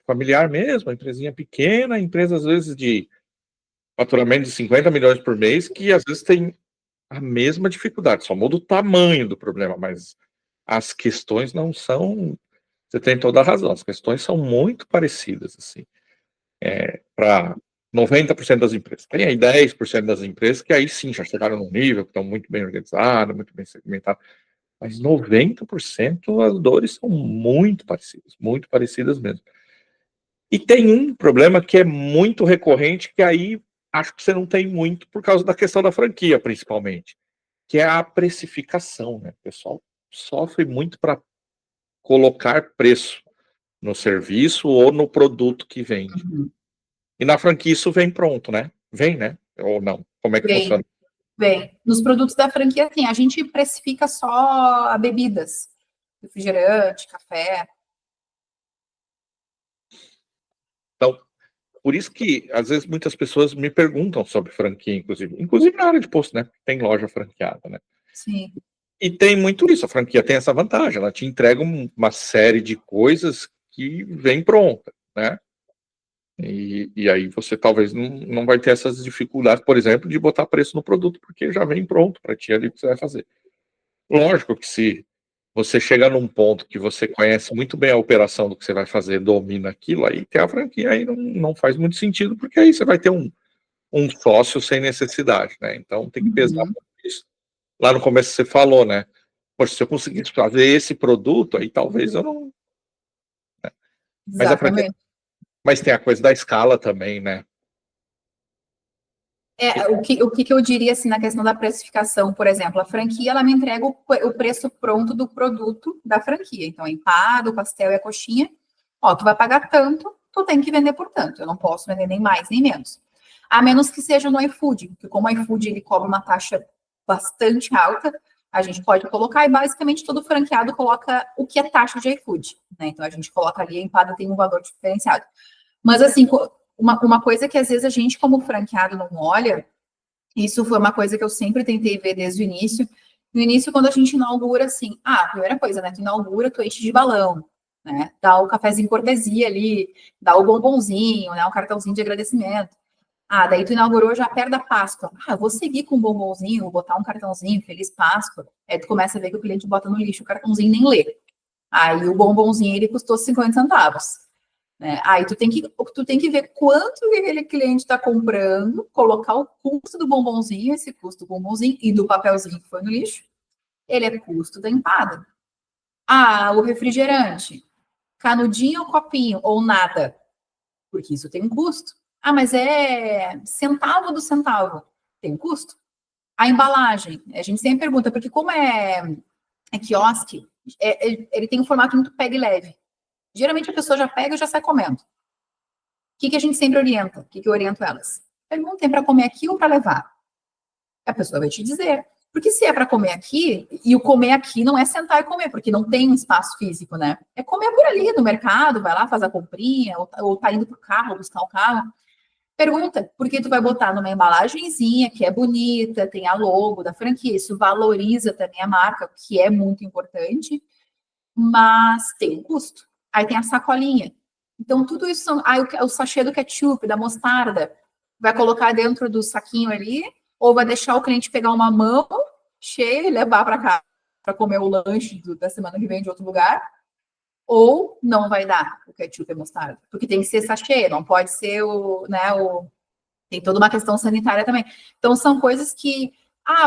familiar mesmo, uma empresinha pequena, empresa, às vezes, de faturamento de 50 milhões por mês, que às vezes tem a mesma dificuldade, só muda o tamanho do problema, mas as questões não são. Você tem toda a razão, as questões são muito parecidas, assim, para 90% das empresas. Tem aí 10% das empresas que aí sim já chegaram num nível que estão muito bem organizadas, muito bem segmentadas, mas 90% as dores são muito parecidas mesmo. E tem um problema que é muito recorrente, que aí acho que você não tem muito por causa da questão da franquia, principalmente, que é a precificação, né? O pessoal sofre muito para colocar preço no serviço ou no produto que vende. Uhum. E na franquia isso vem pronto, né? Vem, né? Ou não? Como é que Bem, funciona? bem, nos produtos da franquia, assim, a gente precifica só a bebidas, refrigerante, café. Então, por isso que, às vezes, muitas pessoas me perguntam sobre franquia, inclusive na área de posto, né? Tem loja franqueada, né? Sim. E tem muito isso, a franquia tem essa vantagem, ela te entrega uma série de coisas que vem pronta, né? E aí você talvez não vai ter essas dificuldades, por exemplo, de botar preço no produto, porque já vem pronto para ti ali o que você vai fazer. Lógico que se você chegar num ponto que você conhece muito bem a operação do que você vai fazer, domina aquilo, aí ter a franquia aí não faz muito sentido, porque aí você vai ter um sócio sem necessidade, né? Então tem que pesar Uhum. isso. Lá no começo você falou, né? Poxa, se eu conseguisse fazer esse produto, aí talvez eu não. Mas a franquia. Exatamente. Mas tem a coisa da escala também, né? O que eu diria assim na questão da precificação, por exemplo, a franquia ela me entrega o preço pronto do produto da franquia. Então, a empada, o pastel e a coxinha, ó, tu vai pagar tanto, tu tem que vender por tanto. Eu não posso vender nem mais nem menos. A menos que seja no iFood, porque como o iFood ele cobra uma taxa bastante alta, a gente pode colocar e basicamente todo franqueado coloca o que é taxa de iFood, né? Então a gente coloca ali, a empada tem um valor diferenciado. Mas assim, uma coisa que às vezes a gente, como franqueado, não olha, isso foi uma coisa que eu sempre tentei ver desde o início. No início, quando a gente inaugura, assim, primeira coisa, né? Tu inaugura, tu enche de balão, né? Dá o cafezinho cortesia ali, dá o bombonzinho, né? Um cartãozinho de agradecimento. Daí tu inaugurou já perto da Páscoa. Vou seguir com o bombonzinho, vou botar um cartãozinho, Feliz Páscoa. Aí tu começa a ver que o cliente bota no lixo o cartãozinho e nem lê. Aí o bombonzinho, ele custou 50 centavos. Né? Aí tu tem que ver quanto que aquele cliente está comprando, colocar o custo do bombonzinho, esse custo do bombonzinho e do papelzinho que foi no lixo, Ele é custo da empada. Ah, o refrigerante, canudinho ou copinho, ou nada, porque isso tem um custo. Ah, mas é centavo do centavo, tem um custo. A embalagem, a gente sempre pergunta, porque como é quiosque, ele tem um formato muito pega e leve. Geralmente a pessoa já pega e já sai comendo. O que a gente sempre orienta? O que eu oriento elas? Perguntem para comer aqui ou para levar. A pessoa vai te dizer. Porque se é para comer aqui, e o comer aqui não é sentar e comer, porque não tem um espaço físico, né? É comer por ali, no mercado, vai lá, faz a comprinha, ou tá indo pro carro, buscar o carro. Pergunta, porque tu vai botar numa embalagenzinha que é bonita, tem a logo da franquia, isso valoriza também a marca, que é muito importante, mas tem um custo. Aí tem a sacolinha. Então, tudo isso são. Aí o sachê do ketchup, da mostarda, vai colocar dentro do saquinho ali, ou vai deixar o cliente pegar uma mão cheia e levar para casa para comer o lanche da semana que vem de outro lugar, ou não vai dar o ketchup e a mostarda, porque tem que ser sachê, não pode ser tem toda uma questão sanitária também. Então, são coisas que,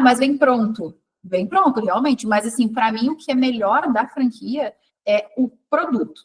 mas vem pronto. Vem pronto, realmente. Mas, assim, para mim, o que é melhor da franquia é o produto.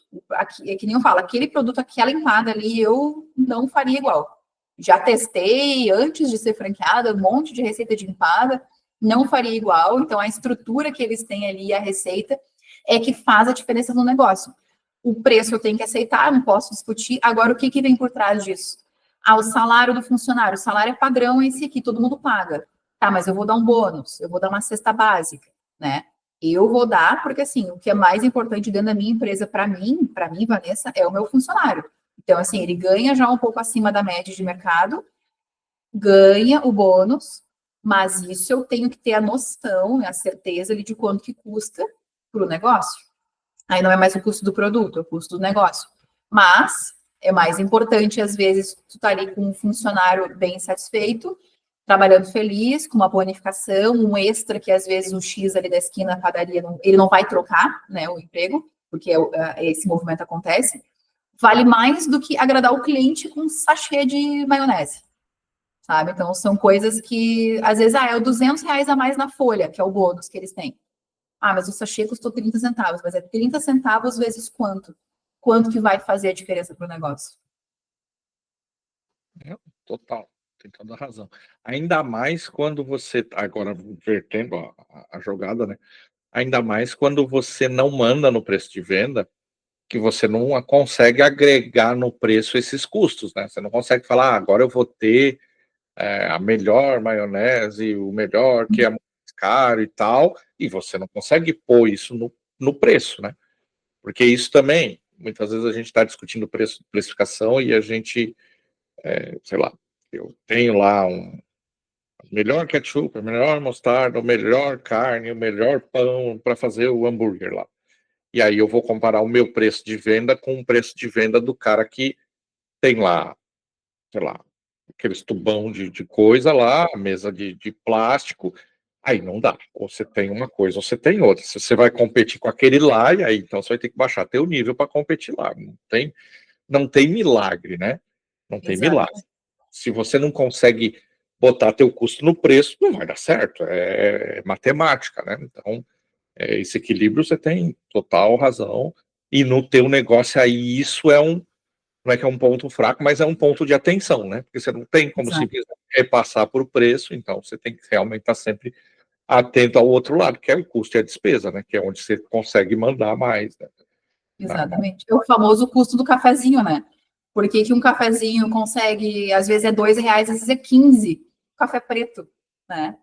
É que nem eu falo, aquele produto, aquela empada ali, eu não faria igual. Já testei antes de ser franqueada, um monte de receita de empada, não faria igual. Então, a estrutura que eles têm ali, a receita, é que faz a diferença no negócio. O preço eu tenho que aceitar, não posso discutir. Agora, o que vem por trás disso? O salário do funcionário. O salário é padrão esse aqui, todo mundo paga. Tá, mas eu vou dar um bônus, eu vou dar uma cesta básica, né? Eu vou dar, porque assim, o que é mais importante dentro da minha empresa, para mim, Vanessa, é o meu funcionário. Então, assim, ele ganha já um pouco acima da média de mercado, ganha o bônus, mas isso eu tenho que ter a noção, a certeza ali de quanto que custa para o negócio. Aí não é mais o custo do produto, é o custo do negócio. Mas é mais importante, às vezes, tu tá ali com um funcionário bem satisfeito, trabalhando feliz, com uma bonificação, um extra que, às vezes, o X ali da esquina, a padaria, ele não vai trocar, né, o emprego, porque esse movimento acontece, vale mais do que agradar o cliente com um sachê de maionese, sabe? Então, são coisas que, às vezes, é o R$ 200 a mais na folha, que é o bônus que eles têm. Mas o sachê custou 30 centavos, mas é 30 centavos vezes quanto? Quanto que vai fazer a diferença para o negócio? Total, tem toda a razão. Ainda mais quando você, agora vertendo a jogada, né? Ainda mais quando você não manda no preço de venda, que você não consegue agregar no preço esses custos, né? Você não consegue falar, agora eu vou ter a melhor maionese, o melhor que é mais caro e tal, e você não consegue pôr isso no preço, né? Porque isso também, muitas vezes a gente está discutindo preço, precificação e a gente, sei lá, eu tenho lá melhor ketchup, a melhor mostarda, o melhor carne, o melhor pão para fazer o hambúrguer lá. E aí eu vou comparar o meu preço de venda com o preço de venda do cara que tem lá, sei lá, aqueles tubão de coisa lá, a mesa de plástico. Aí não dá. Ou você tem uma coisa, ou você tem outra. Se você vai competir com aquele lá, e aí então você vai ter que baixar teu nível para competir lá. Não tem milagre, né? Não tem Exato. milagre. Se você não consegue botar teu custo no preço, não vai dar certo. É matemática, né? Então, esse equilíbrio você tem total razão. E no teu negócio aí, isso não é que é um ponto fraco, mas é um ponto de atenção, né? Porque você não tem como Exato. simplesmente repassar por preço, então você tem que realmente estar sempre atento ao outro lado, que é o custo e a despesa, né? Que é onde você consegue mandar mais, né? Exatamente. É o famoso custo do cafezinho, né? Por que um cafezinho consegue, às vezes é R$ 2, às vezes é 15, café preto, né?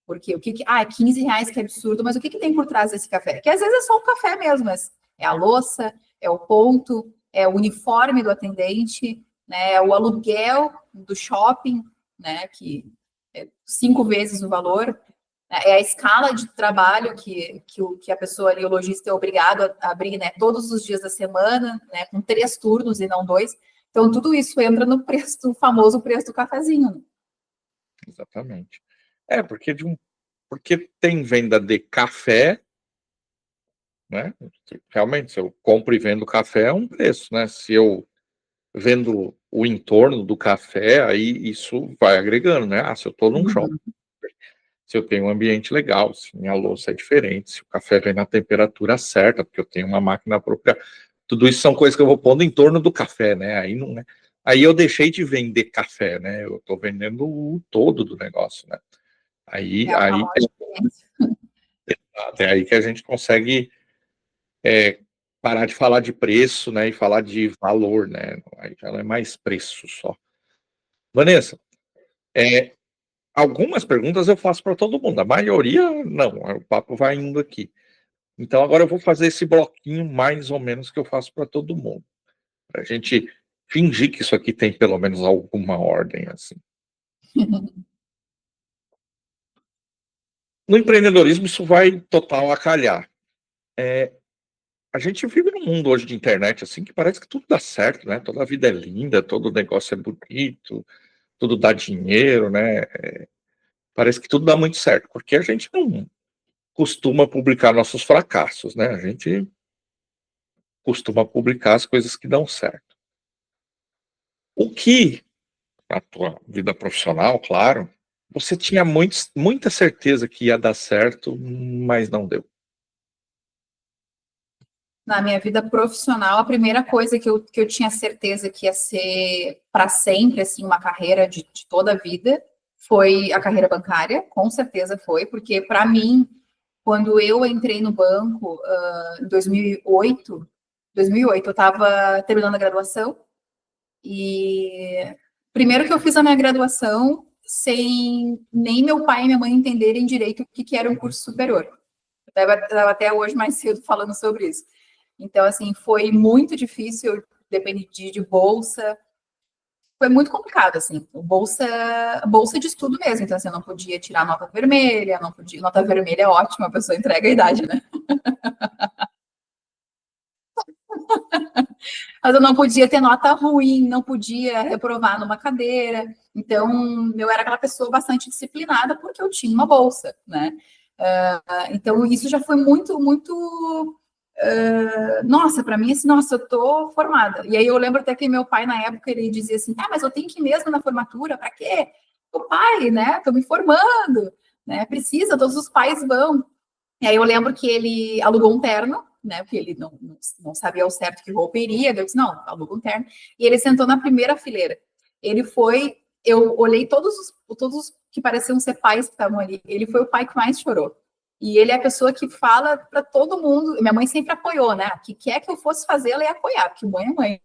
Porque é R$ 15, que absurdo, mas o que tem por trás desse café? Que às vezes é só um café mesmo, mas é a louça, é o ponto, é o uniforme do atendente, né? É o aluguel do shopping, né? Que é 5 vezes o valor. É a escala de trabalho que a pessoa ali, o lojista, é obrigado a abrir, né, todos os dias da semana, né, com 3 turnos e não 2. Então, tudo isso entra no preço, do famoso preço do cafezinho. Né? Exatamente. Porque tem venda de café, né? Realmente, se eu compro e vendo café, é um preço, né? Se eu vendo o entorno do café, aí isso vai agregando, né? Se eu estou num shopping, Uhum. se eu tenho um ambiente legal, se minha louça é diferente, se o café vem na temperatura certa, porque eu tenho uma máquina apropriada. Tudo isso são coisas que eu vou pondo em torno do café, né? Aí não é. Aí eu deixei de vender café, né? Eu estou vendendo o todo do negócio, né? É uma ótima experiência. Até aí que a gente consegue parar de falar de preço, né? E falar de valor, né? Aí já não é mais preço só. Vanessa, algumas perguntas eu faço para todo mundo, a maioria não, o papo vai indo aqui. Então agora eu vou fazer esse bloquinho mais ou menos que eu faço para todo mundo, para a gente fingir que isso aqui tem pelo menos alguma ordem assim. No empreendedorismo isso vai total acalhar. A gente vive num mundo hoje de internet assim que parece que tudo dá certo, né? Toda a vida é linda, todo negócio é bonito, tudo dá dinheiro, né? Parece que tudo dá muito certo, porque a gente não costuma publicar nossos fracassos, né? A gente costuma publicar as coisas que dão certo. O que, na tua vida profissional, claro, você tinha muita certeza que ia dar certo, mas não deu. Na minha vida profissional, a primeira coisa que eu tinha certeza que ia ser para sempre, assim, uma carreira de toda a vida, foi a carreira bancária, com certeza foi, porque para mim, quando eu entrei no banco, em 2008, eu estava terminando a graduação, e primeiro que eu fiz a minha graduação sem nem meu pai e minha mãe entenderem direito o que era um curso superior. Eu estava até hoje mais cedo falando sobre isso. Então, assim, foi muito difícil, eu dependi de bolsa, foi muito complicado, assim, bolsa de estudo mesmo, então, assim, eu não podia tirar nota vermelha, não podia, nota vermelha é ótima, a pessoa entrega a idade, né? Mas eu não podia ter nota ruim, não podia reprovar numa cadeira, então, eu era aquela pessoa bastante disciplinada porque eu tinha uma bolsa, né? Então, isso já foi muito, muito nossa, para mim, assim, nossa, eu tô formada. E aí eu lembro até que meu pai, na época, ele dizia assim, ah, mas eu tenho que ir mesmo na formatura, para quê? O pai, né, tô me formando, né, precisa, todos os pais vão. E aí eu lembro que ele alugou um terno, né, porque ele não sabia ao certo que roupa iria, eu disse, não, aluga um terno. E ele sentou na primeira fileira. Ele foi, eu olhei todos os que pareciam ser pais que estavam ali, ele foi o pai que mais chorou. E ele é a pessoa que fala para todo mundo. Minha mãe sempre apoiou, né? O que quer que eu fosse fazer, ela ia apoiar, porque mãe é mãe.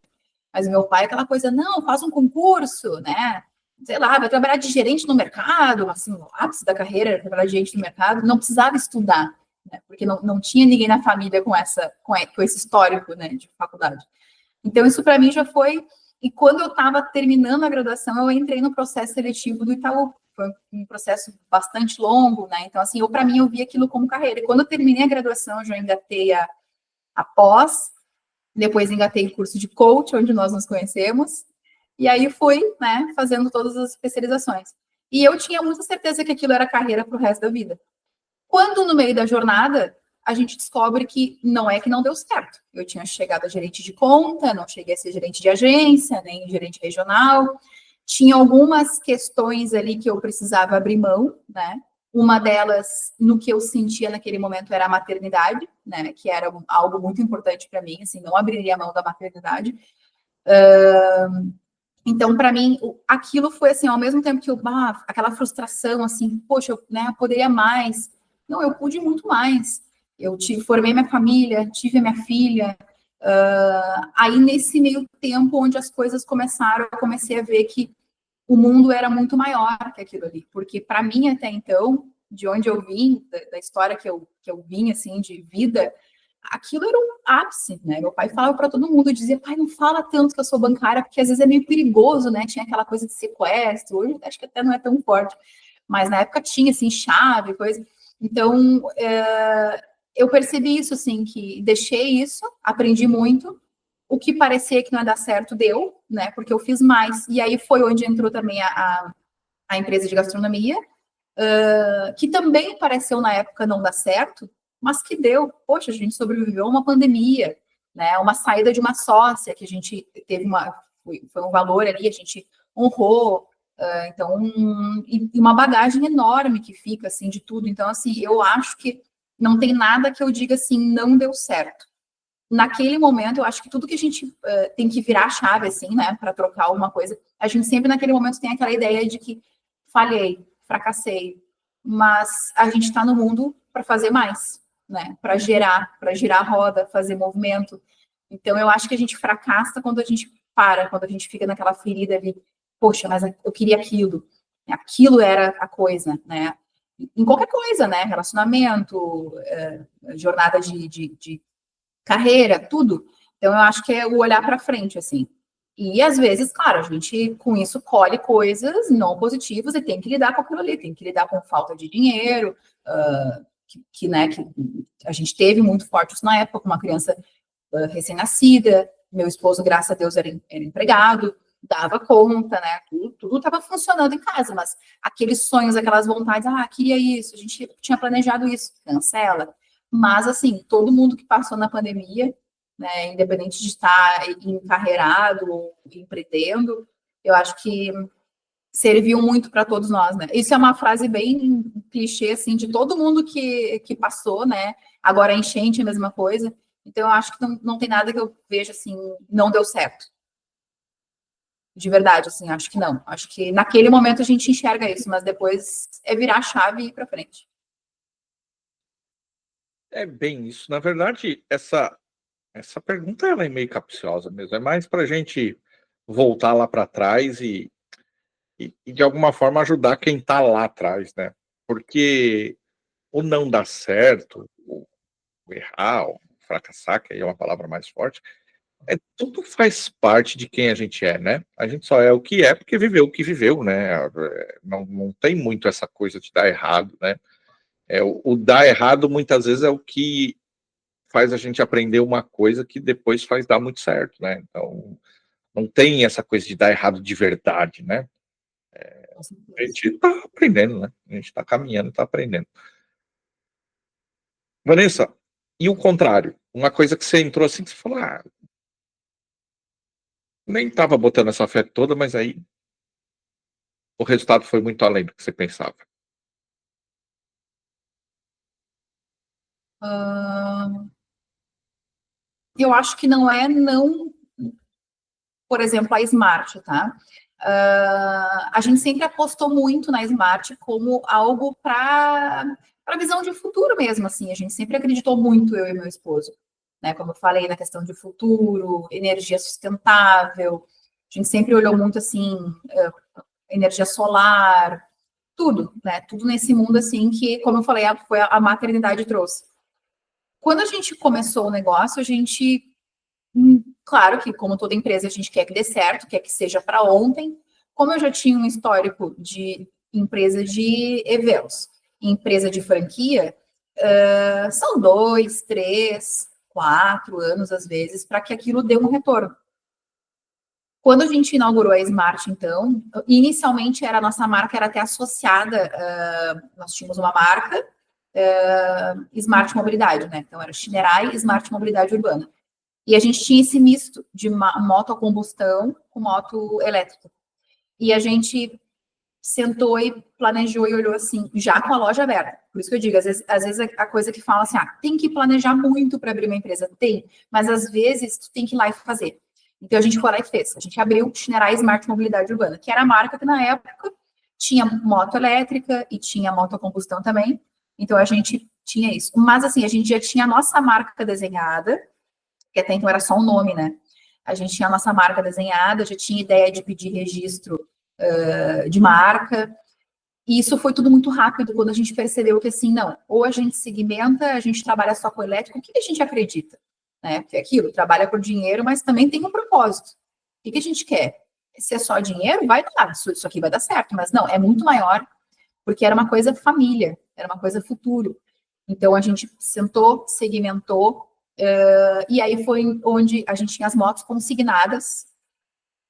Mas meu pai, aquela coisa, não, faz um concurso, né? Sei lá, vai trabalhar de gerente no mercado, assim, o ápice da carreira era trabalhar de gerente no mercado, não precisava estudar, né? Porque não tinha ninguém na família com esse histórico, né, de faculdade. Então, isso para mim já foi. E quando eu estava terminando a graduação, eu entrei no processo seletivo do Itaú. Foi um processo bastante longo, né? Então, assim, para mim, eu vi aquilo como carreira. E quando eu terminei a graduação, eu já engatei a pós, depois engatei o curso de coach, onde nós nos conhecemos. E aí fui, né, fazendo todas as especializações. E eu tinha muita certeza que aquilo era carreira para o resto da vida. Quando no meio da jornada a gente descobre que não deu certo. Eu tinha chegado a gerente de conta, não cheguei a ser gerente de agência, nem gerente regional. Tinha algumas questões ali que eu precisava abrir mão, né? Uma delas, no que eu sentia naquele momento, era a maternidade, né? Que era algo muito importante para mim, assim, não abriria a mão da maternidade. Então, para mim, aquilo foi assim, ao mesmo tempo que aquela frustração, assim, poxa, eu, né, poderia mais. Não, eu pude muito mais. Formei minha família, tive a minha filha. Aí, nesse meio tempo, onde as coisas começaram, eu comecei a ver que o mundo era muito maior que aquilo ali. Porque, para mim, até então, de onde eu vim, da história que eu vim, assim, de vida, aquilo era um ápice, né? Meu pai falava para todo mundo, dizia, pai, não fala tanto que eu sou bancária, porque às vezes é meio perigoso, né? Tinha aquela coisa de sequestro, hoje acho que até não é tão forte, mas na época tinha, assim, chave, coisa. Então, eu percebi isso, assim, que deixei isso, aprendi muito, o que parecia que não ia dar certo, deu, né? Porque eu fiz mais. E aí foi onde entrou também a empresa de gastronomia, que também pareceu na época não dar certo, mas que deu. Poxa, a gente sobreviveu a uma pandemia, né? Uma saída de uma sócia que a gente teve foi um valor ali, a gente honrou. Então, e uma bagagem enorme que fica, assim, de tudo. Então, assim, eu acho que não tem nada que eu diga assim, não deu certo. Naquele momento, eu acho que tudo que a gente tem que virar a chave, assim, né, para trocar alguma coisa, a gente sempre naquele momento tem aquela ideia de que falhei, fracassei, mas a gente está no mundo para fazer mais, né, para girar a roda, fazer movimento. Então, eu acho que a gente fracassa quando a gente para, quando a gente fica naquela ferida ali, poxa, mas eu queria aquilo era a coisa, né, em qualquer coisa, né, relacionamento, jornada de carreira, tudo. Então, eu acho que é o olhar para frente, assim. E, às vezes, claro, a gente, com isso, colhe coisas não positivas e tem que lidar com aquilo ali, tem que lidar com falta de dinheiro, né, que a gente teve muito forte isso na época, com uma criança recém-nascida, meu esposo, graças a Deus, era empregado, dava conta, né, tudo estava funcionando em casa, mas aqueles sonhos, aquelas vontades, queria isso, a gente tinha planejado isso, cancela. Mas, assim, todo mundo que passou na pandemia, né, independente de estar encarreirado ou empreendendo, eu acho que serviu muito para todos nós, né? Isso é uma frase bem clichê, assim, de todo mundo que passou, né? Agora a enchente é a mesma coisa. Então, eu acho que não tem nada que eu veja, assim, não deu certo. De verdade, assim, acho que não. Acho que naquele momento a gente enxerga isso, mas depois é virar a chave e ir para frente. É bem isso. Na verdade, essa pergunta ela é meio capciosa mesmo. É mais para a gente voltar lá para trás e de alguma forma ajudar quem está lá atrás, né? Porque o não dar certo, o errar, o fracassar, que aí é uma palavra mais forte, tudo faz parte de quem a gente é, né? A gente só é o que é porque viveu o que viveu, né? Não tem muito essa coisa de dar errado, né? O dar errado muitas vezes é o que faz a gente aprender uma coisa que depois faz dar muito certo, né? Então, não tem essa coisa de dar errado de verdade, né? A gente está aprendendo, né? A gente está caminhando, está aprendendo. Vanessa, e o contrário? Uma coisa que você entrou assim, que você falou, nem estava botando essa fé toda, mas aí o resultado foi muito além do que você pensava. Eu acho que não é não, por exemplo, a Smart, tá? A gente sempre apostou muito na Smart como algo para visão de futuro mesmo, assim. A gente sempre acreditou muito, eu e meu esposo, né? Como eu falei, na questão de futuro, energia sustentável. A gente sempre olhou muito, assim, energia solar, tudo, né? Tudo nesse mundo, assim, que, como eu falei, foi a maternidade trouxe. Quando a gente começou o negócio, a gente claro que, como toda empresa, a gente quer que dê certo, quer que seja para ontem. Como eu já tinha um histórico de empresa de eventos, empresa de franquia, são 2, 3, 4 anos, às vezes, para que aquilo dê um retorno. Quando a gente inaugurou a Smart, então, inicialmente a nossa marca era até associada, nós tínhamos uma marca, Smart Mobilidade, né? Então, era Shinerai Smart Mobilidade Urbana. E a gente tinha esse misto de moto a combustão com moto elétrica. E a gente sentou e planejou e olhou assim, já com a loja aberta. Por isso que eu digo, às vezes a coisa que fala assim, tem que planejar muito para abrir uma empresa. Tem, mas às vezes tu tem que ir lá e fazer. Então a gente foi lá e fez. A gente abriu o Shinerai Smart Mobilidade Urbana, que era a marca que na época tinha moto elétrica e tinha moto a combustão também. Então a gente tinha isso. Mas assim, a gente já tinha a nossa marca desenhada, que até então era só um nome, né? A gente tinha a nossa marca desenhada, já tinha ideia de pedir registro de marca, e isso foi tudo muito rápido quando a gente percebeu que, assim, não, ou a gente segmenta, a gente trabalha só com elétrico, o que a gente acredita? Né? Que é aquilo, trabalha por dinheiro, mas também tem um propósito. O que a gente quer? Se é só dinheiro, vai dar, isso aqui vai dar certo, mas não, é muito maior, porque era uma coisa família, era uma coisa futuro. Então, a gente sentou, segmentou, e aí foi onde a gente tinha as motos consignadas,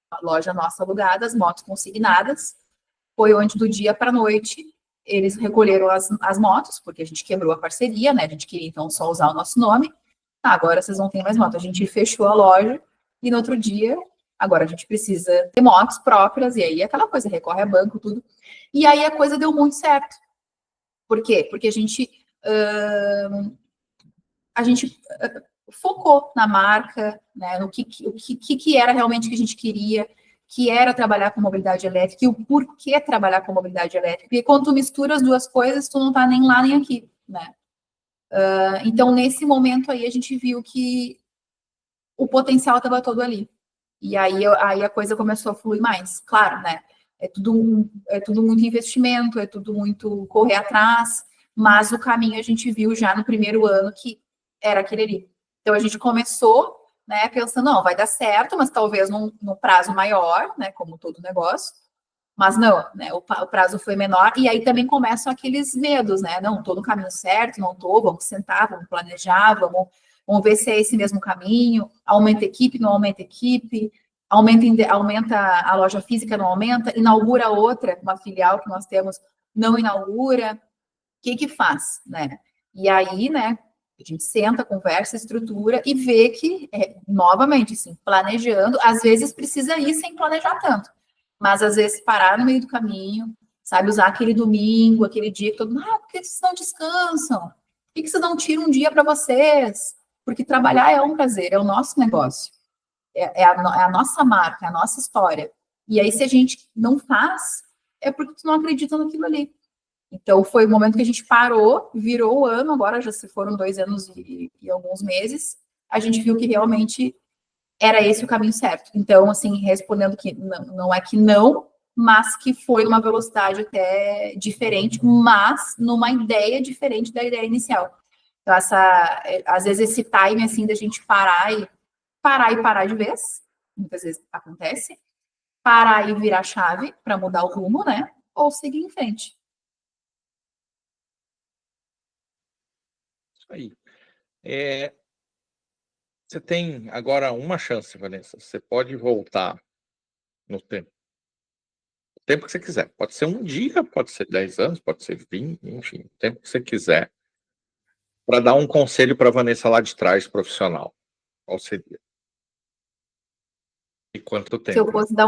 a loja nossa alugada, as motos consignadas. Foi onde do dia para a noite eles recolheram as motos, porque a gente quebrou a parceria, né? A gente queria então só usar o nosso nome. Agora vocês não têm mais moto. A gente fechou a loja e no outro dia Agora a gente precisa ter motos próprias, e aí aquela coisa, recorre a banco, tudo. E aí a coisa deu muito certo. Por quê? Porque a gente focou na marca, né, no que era realmente que a gente queria, que era trabalhar com mobilidade elétrica, e o porquê trabalhar com mobilidade elétrica. Porque quando tu mistura as duas coisas, tu não tá nem lá nem aqui, né? Então, nesse momento aí, a gente viu que o potencial estava todo ali. E aí a coisa começou a fluir mais. Claro, né? É tudo muito investimento, é tudo muito correr atrás, mas o caminho a gente viu já no primeiro ano que era aquele ali. Então a gente começou, né, pensando, não, vai dar certo, mas talvez num prazo maior, né, como todo negócio. Mas não, né, o prazo foi menor, e aí também começam aqueles medos, né? Não, estou no caminho certo, não estou, vamos sentar, vamos planejar, vamos ver se é esse mesmo caminho, aumenta equipe, não aumenta equipe, aumenta a loja física, não aumenta, inaugura outra, uma filial que nós temos, não inaugura, o que faz, né? E aí, né, a gente senta, conversa, estrutura e vê que, novamente, assim, planejando, às vezes precisa ir sem planejar tanto, mas às vezes parar no meio do caminho, sabe, usar aquele domingo, aquele dia que todo mundo, por que vocês não descansam? Por que vocês não tiram um dia para vocês? Porque trabalhar é um prazer, é o nosso negócio, é a nossa marca, é a nossa história. E aí, se a gente não faz, é porque tu não acredita naquilo ali. Então, foi o momento que a gente parou, virou o ano, agora já se foram 2 anos e alguns meses, a gente viu que realmente era esse o caminho certo. Então, assim, respondendo que não é que não, mas que foi numa velocidade até diferente, mas numa ideia diferente da ideia inicial. Então, às vezes esse time, assim, da gente parar de vez, muitas vezes acontece, parar e virar chave para mudar o rumo, né? Ou seguir em frente. Isso aí. Você tem agora uma chance, Vanessa. Você pode voltar no tempo. O tempo que você quiser. Pode ser um dia, pode ser 10 anos, pode ser 20, enfim, o tempo que você quiser. Para dar um conselho para a Vanessa lá de trás, profissional. Qual seria? E quanto Se eu tempo? fosse dar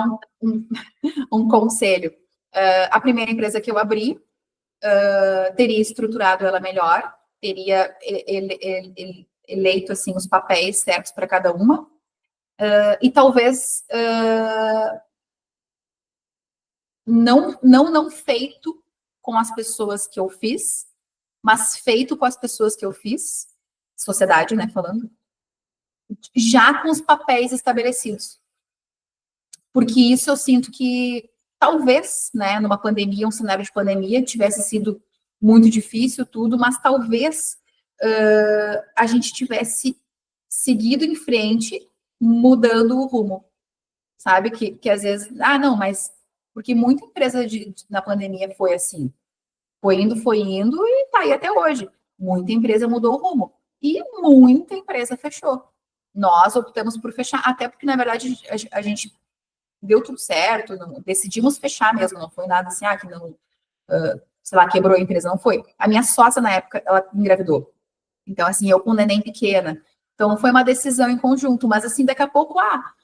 um conselho, a primeira empresa que eu abri, teria estruturado ela melhor, teria eleito assim os papéis certos para cada uma, e talvez não feito com as pessoas que eu fiz, mas feito com as pessoas que eu fiz, sociedade, né, falando, já com os papéis estabelecidos. Porque isso eu sinto que talvez, né, numa pandemia, um cenário de pandemia, tivesse sido muito difícil tudo, mas talvez a gente tivesse seguido em frente, mudando o rumo, sabe? Que às vezes, não, mas porque muita empresa na pandemia foi assim, foi indo e tá aí até hoje. Muita empresa mudou o rumo e muita empresa fechou. Nós optamos por fechar, até porque, na verdade, a gente deu tudo certo, decidimos fechar mesmo, não foi nada assim, que não, sei lá, quebrou a empresa, não foi. A minha sócia, na época, ela engravidou. Então, assim, eu com um neném pequena. Então, foi uma decisão em conjunto, mas, assim, daqui a pouco,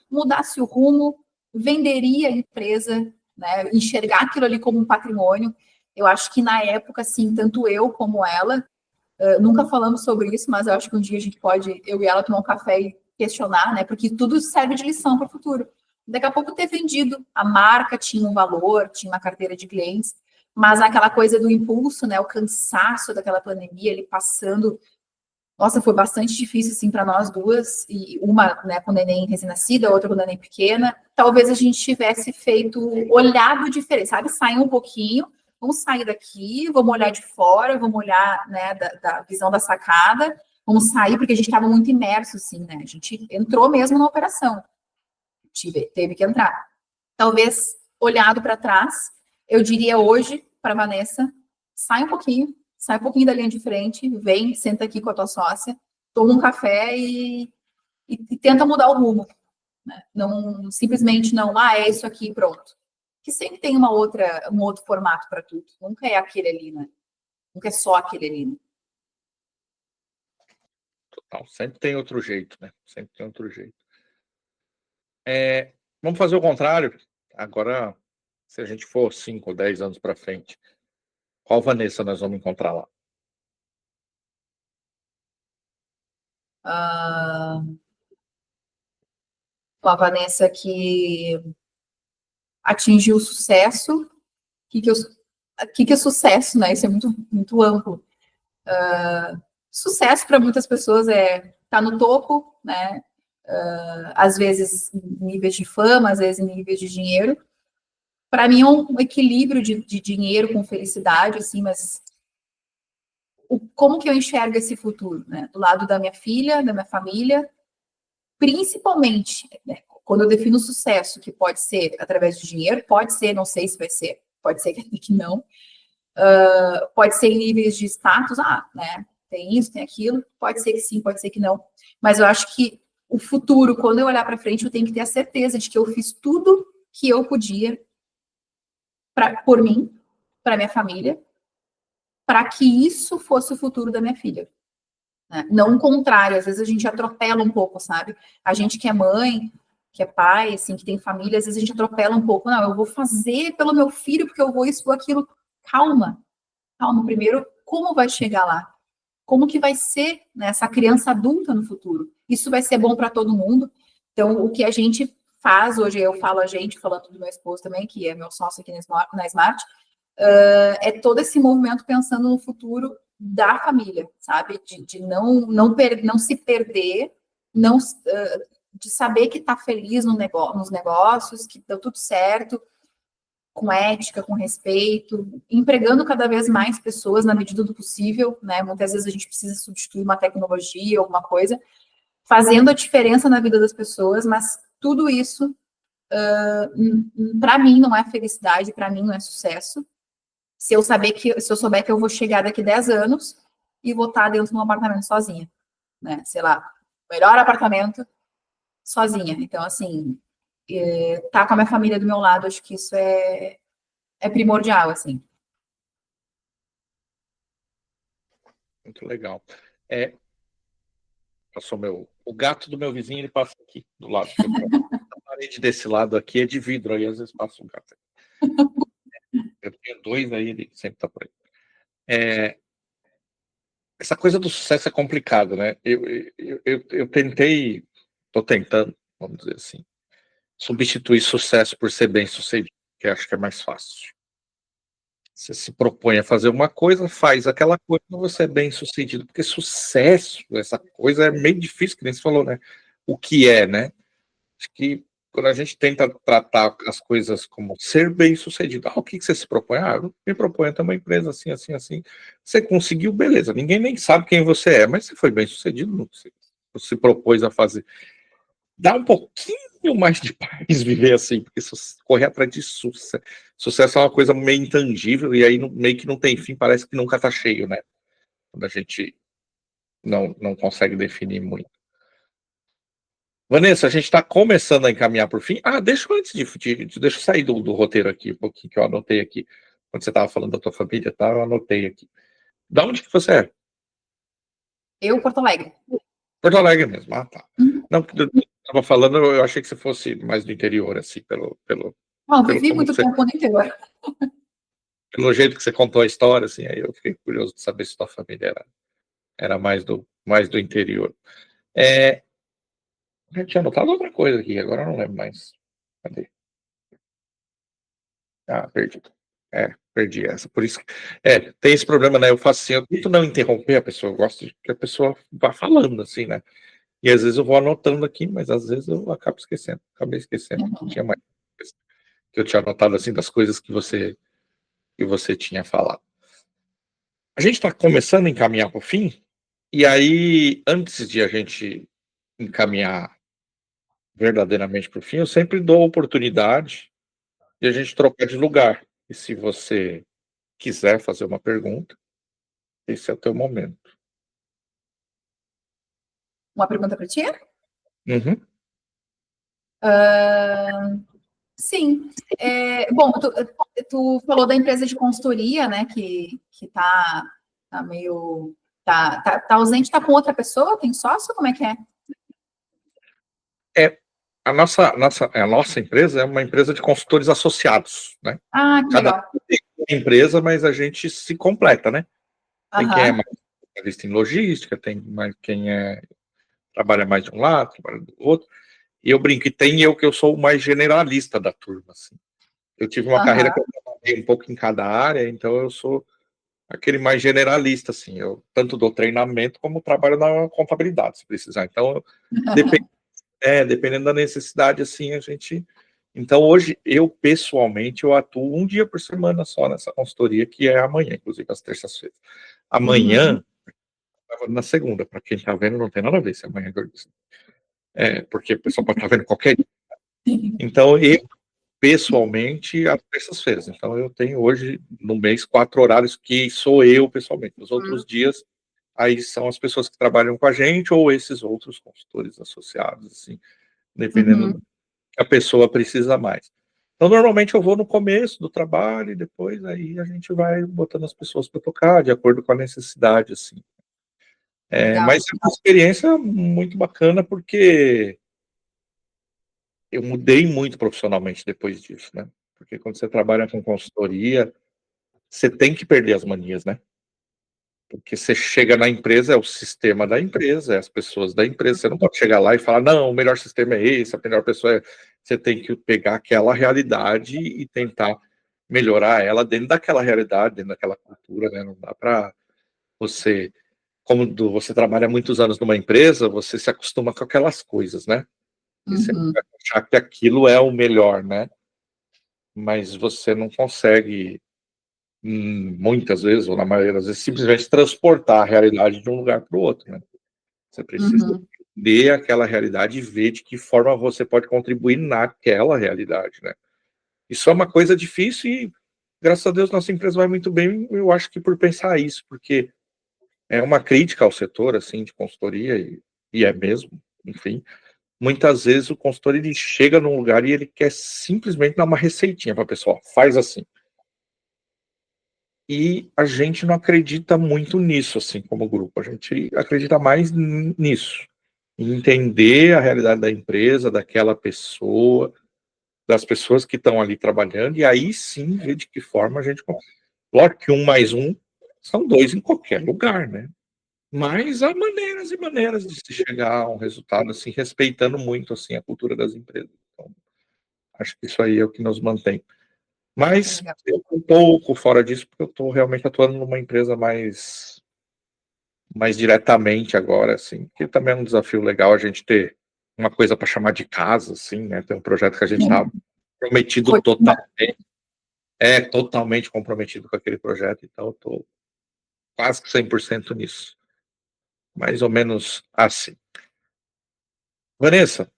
mudasse o rumo, venderia a empresa, né, enxergar aquilo ali como um patrimônio. Eu acho que, na época, assim, tanto eu como ela, nunca falamos sobre isso, mas eu acho que um dia a gente pode, eu e ela, tomar um café e questionar, né, porque tudo serve de lição para o futuro. Daqui a pouco ter vendido, a marca tinha um valor, tinha uma carteira de clientes, mas aquela coisa do impulso, né, o cansaço daquela pandemia, ele passando. Nossa, foi bastante difícil, assim, para nós duas, e uma, né, com neném recém-nascida, outra com neném pequena. Talvez a gente tivesse feito, olhado diferente, sabe? Sair um pouquinho, vamos sair daqui, vamos olhar de fora, vamos olhar, né, da visão da sacada, vamos sair, porque a gente estava muito imerso, assim, né? A gente entrou mesmo na operação, teve que entrar. Talvez, olhado para trás, eu diria hoje para Vanessa, sai um pouquinho da linha de frente, vem, senta aqui com a tua sócia, toma um café e tenta mudar o rumo. Né? Não, simplesmente não, é isso aqui, pronto. Que sempre tem um outro formato para tudo. Nunca é aquele ali, né? Nunca é só aquele ali. Né? Total. Sempre tem outro jeito, né? Sempre tem outro jeito. Vamos fazer o contrário. Agora, se a gente for 5 ou 10 anos para frente, qual Vanessa nós vamos encontrar lá? A Vanessa que atingiu o sucesso. O que é sucesso, né? Isso é muito, muito amplo. Sucesso para muitas pessoas é estar tá no topo, né? Às vezes em níveis de fama, às vezes em níveis de dinheiro. Para mim é um equilíbrio de dinheiro com felicidade, assim, mas como que eu enxergo esse futuro, né? Do lado da minha filha, da minha família, principalmente, né? Quando eu defino sucesso, que pode ser através de dinheiro, pode ser, não sei se vai ser, pode ser que não, pode ser em níveis de status, né? Tem isso, tem aquilo, pode ser que sim, pode ser que não, mas eu acho que o futuro, quando eu olhar para frente, eu tenho que ter a certeza de que eu fiz tudo que eu podia por mim, para minha família, para que isso fosse o futuro da minha filha. Né? Não o contrário, às vezes a gente atropela um pouco, sabe? A gente que é mãe, que é pai, assim, que tem família, às vezes a gente atropela um pouco. Não, eu vou fazer pelo meu filho, porque eu vou isso ou aquilo. Calma, calma. Primeiro, como vai chegar lá? Como que vai ser, né, essa criança adulta no futuro? Isso vai ser bom para todo mundo. Então, o que a gente faz hoje, eu falo a gente, falando do meu esposo também, que é meu sócio aqui na Smart, é todo esse movimento pensando no futuro da família, sabe? De não se perder, não, de saber que está feliz nos negócios, que deu tudo certo, com ética, com respeito, empregando cada vez mais pessoas na medida do possível, né? Muitas vezes a gente precisa substituir uma tecnologia, alguma coisa, fazendo a diferença na vida das pessoas, mas tudo isso, para mim, não é felicidade, para mim, não é sucesso. Se eu souber que eu vou chegar daqui 10 anos e vou estar dentro de um apartamento sozinha, né? Sei lá, melhor apartamento sozinha. Então, assim, tá com a minha família do meu lado, acho que isso é primordial, assim. Muito legal. Passou o gato do meu vizinho, ele passa aqui do lado. A parede desse lado aqui é de vidro, aí às vezes passa um gato. Eu tenho 2 aí, ele sempre tá por aí. Essa coisa do sucesso é complicado, né? Eu tentei, tô tentando, vamos dizer assim, substituir sucesso por ser bem-sucedido, que eu acho que é mais fácil. Você se propõe a fazer uma coisa, faz aquela coisa, você é bem-sucedido, porque sucesso, essa coisa é meio difícil, que nem você falou, né? O que é, né? Acho que quando a gente tenta tratar as coisas como ser bem-sucedido, o que você se propõe? Eu me proponho a ter uma empresa assim, assim, assim. Você conseguiu, beleza. Ninguém nem sabe quem você é, mas você foi bem-sucedido no que você se propôs a fazer. Dá um pouquinho mais de paz viver assim, porque correr atrás de sucesso. Sucesso é uma coisa meio intangível e aí meio que não tem fim, parece que nunca tá cheio, né? Quando a gente não consegue definir muito. Vanessa, a gente está começando a encaminhar por fim. Deixa eu antes deixa eu sair do roteiro aqui um pouquinho, que eu anotei aqui. Quando você estava falando da tua família, tá? Eu anotei aqui. Da onde que você é? Eu, Porto Alegre. Porto Alegre mesmo. Tá. Uhum. Não, eu estava falando, eu achei que você fosse mais do interior, assim, Não, pelo vivi como muito você, tempo no interior. pelo jeito que você contou a história, assim, aí eu fiquei curioso de saber se sua família era mais do interior. Eu tinha anotado outra coisa aqui, agora eu não lembro mais. Cadê? Perdi. Perdi essa. Por isso tem esse problema, né? Eu faço assim, eu tento não interromper a pessoa, eu gosto de que a pessoa vá falando, assim, né? E às vezes eu vou anotando aqui, mas às vezes eu acabo esquecendo. Acabei esquecendo que tinha mais que eu tinha anotado, assim, das coisas que você tinha falado. A gente está começando a encaminhar para o fim, e aí, antes de a gente encaminhar verdadeiramente para o fim, eu sempre dou a oportunidade de a gente trocar de lugar. E se você quiser fazer uma pergunta, esse é o teu momento. Uma pergunta para ti? Uhum. Sim. Bom, tu falou da empresa de consultoria, né, que tá meio... Tá ausente, tá com outra pessoa? Tem sócio? Como é que é? A nossa empresa é uma empresa de consultores associados, né? Ah, que Cada legal. um tem uma empresa, mas a gente se completa, né? Tem quem é Aham, mais especialista em logística, tem mais quem trabalha mais de um lado, trabalha do outro. E eu brinco, e tem eu que eu sou o mais generalista da turma, assim. Eu tive uma carreira aham, que eu trabalhei um pouco em cada área, então eu sou aquele mais generalista, assim. Eu tanto dou treinamento como trabalho na contabilidade, se precisar. Então, depende, dependendo da necessidade, assim, a gente. Então, hoje, eu pessoalmente, eu atuo um dia por semana só nessa consultoria, que é amanhã, inclusive, às terças-feiras. uhum, Amanhã, na segunda, para quem está vendo, não tem nada a ver se amanhã porque o pessoal pode estar vendo qualquer dia. Então, eu pessoalmente às terças-feiras. Então, eu tenho hoje, no mês, 4 horários que sou eu pessoalmente. Os outros dias, aí são as pessoas que trabalham com a gente ou esses outros consultores associados, assim, dependendo do uhum, que a pessoa precisa mais. Então, normalmente eu vou no começo do trabalho e depois aí a gente vai botando as pessoas para tocar, de acordo com a necessidade, assim. Mas legal. é uma experiência muito bacana porque eu mudei muito profissionalmente depois disso, né? Porque quando você trabalha com consultoria, você tem que perder as manias, né? Porque você chega na empresa, é o sistema da empresa, é as pessoas da empresa. Você não pode chegar lá e falar, não, o melhor sistema é esse, a melhor pessoa é. Você tem que pegar aquela realidade e tentar melhorar ela dentro daquela realidade, dentro daquela cultura, né? Não dá para você, você trabalha muitos anos numa empresa, você se acostuma com aquelas coisas, né? E você Uhum, vai achar que aquilo é o melhor, né? Mas você não consegue, muitas vezes, ou na maioria das vezes, simplesmente transportar a realidade de um lugar para o outro, né? Você precisa uhum, entender aquela realidade e ver de que forma você pode contribuir naquela realidade, né? Isso é uma coisa difícil e, graças a Deus, nossa empresa vai muito bem, eu acho que por pensar isso, porque é uma crítica ao setor, assim, de consultoria, e é mesmo, enfim. Muitas vezes o consultor, ele chega num lugar e ele quer simplesmente dar uma receitinha para a pessoa, faz assim. E a gente não acredita muito nisso, assim, como grupo. A gente acredita mais nisso, em entender a realidade da empresa, daquela pessoa, das pessoas que estão ali trabalhando, e aí sim ver de que forma a gente. Lógico que 1 mais 1 são 2 em qualquer lugar, né? Mas há maneiras e maneiras de se chegar a um resultado, assim, respeitando muito, assim, a cultura das empresas. Então, acho que isso aí é o que nos mantém. Mas legal. eu tô um pouco fora disso, porque eu estou realmente atuando numa empresa mais diretamente agora, assim, que também é um desafio legal a gente ter uma coisa para chamar de casa, assim, né? Tem um projeto que a gente está prometido Rotina. totalmente comprometido com aquele projeto, então eu estou quase que 100% nisso. Mais ou menos assim. Vanessa,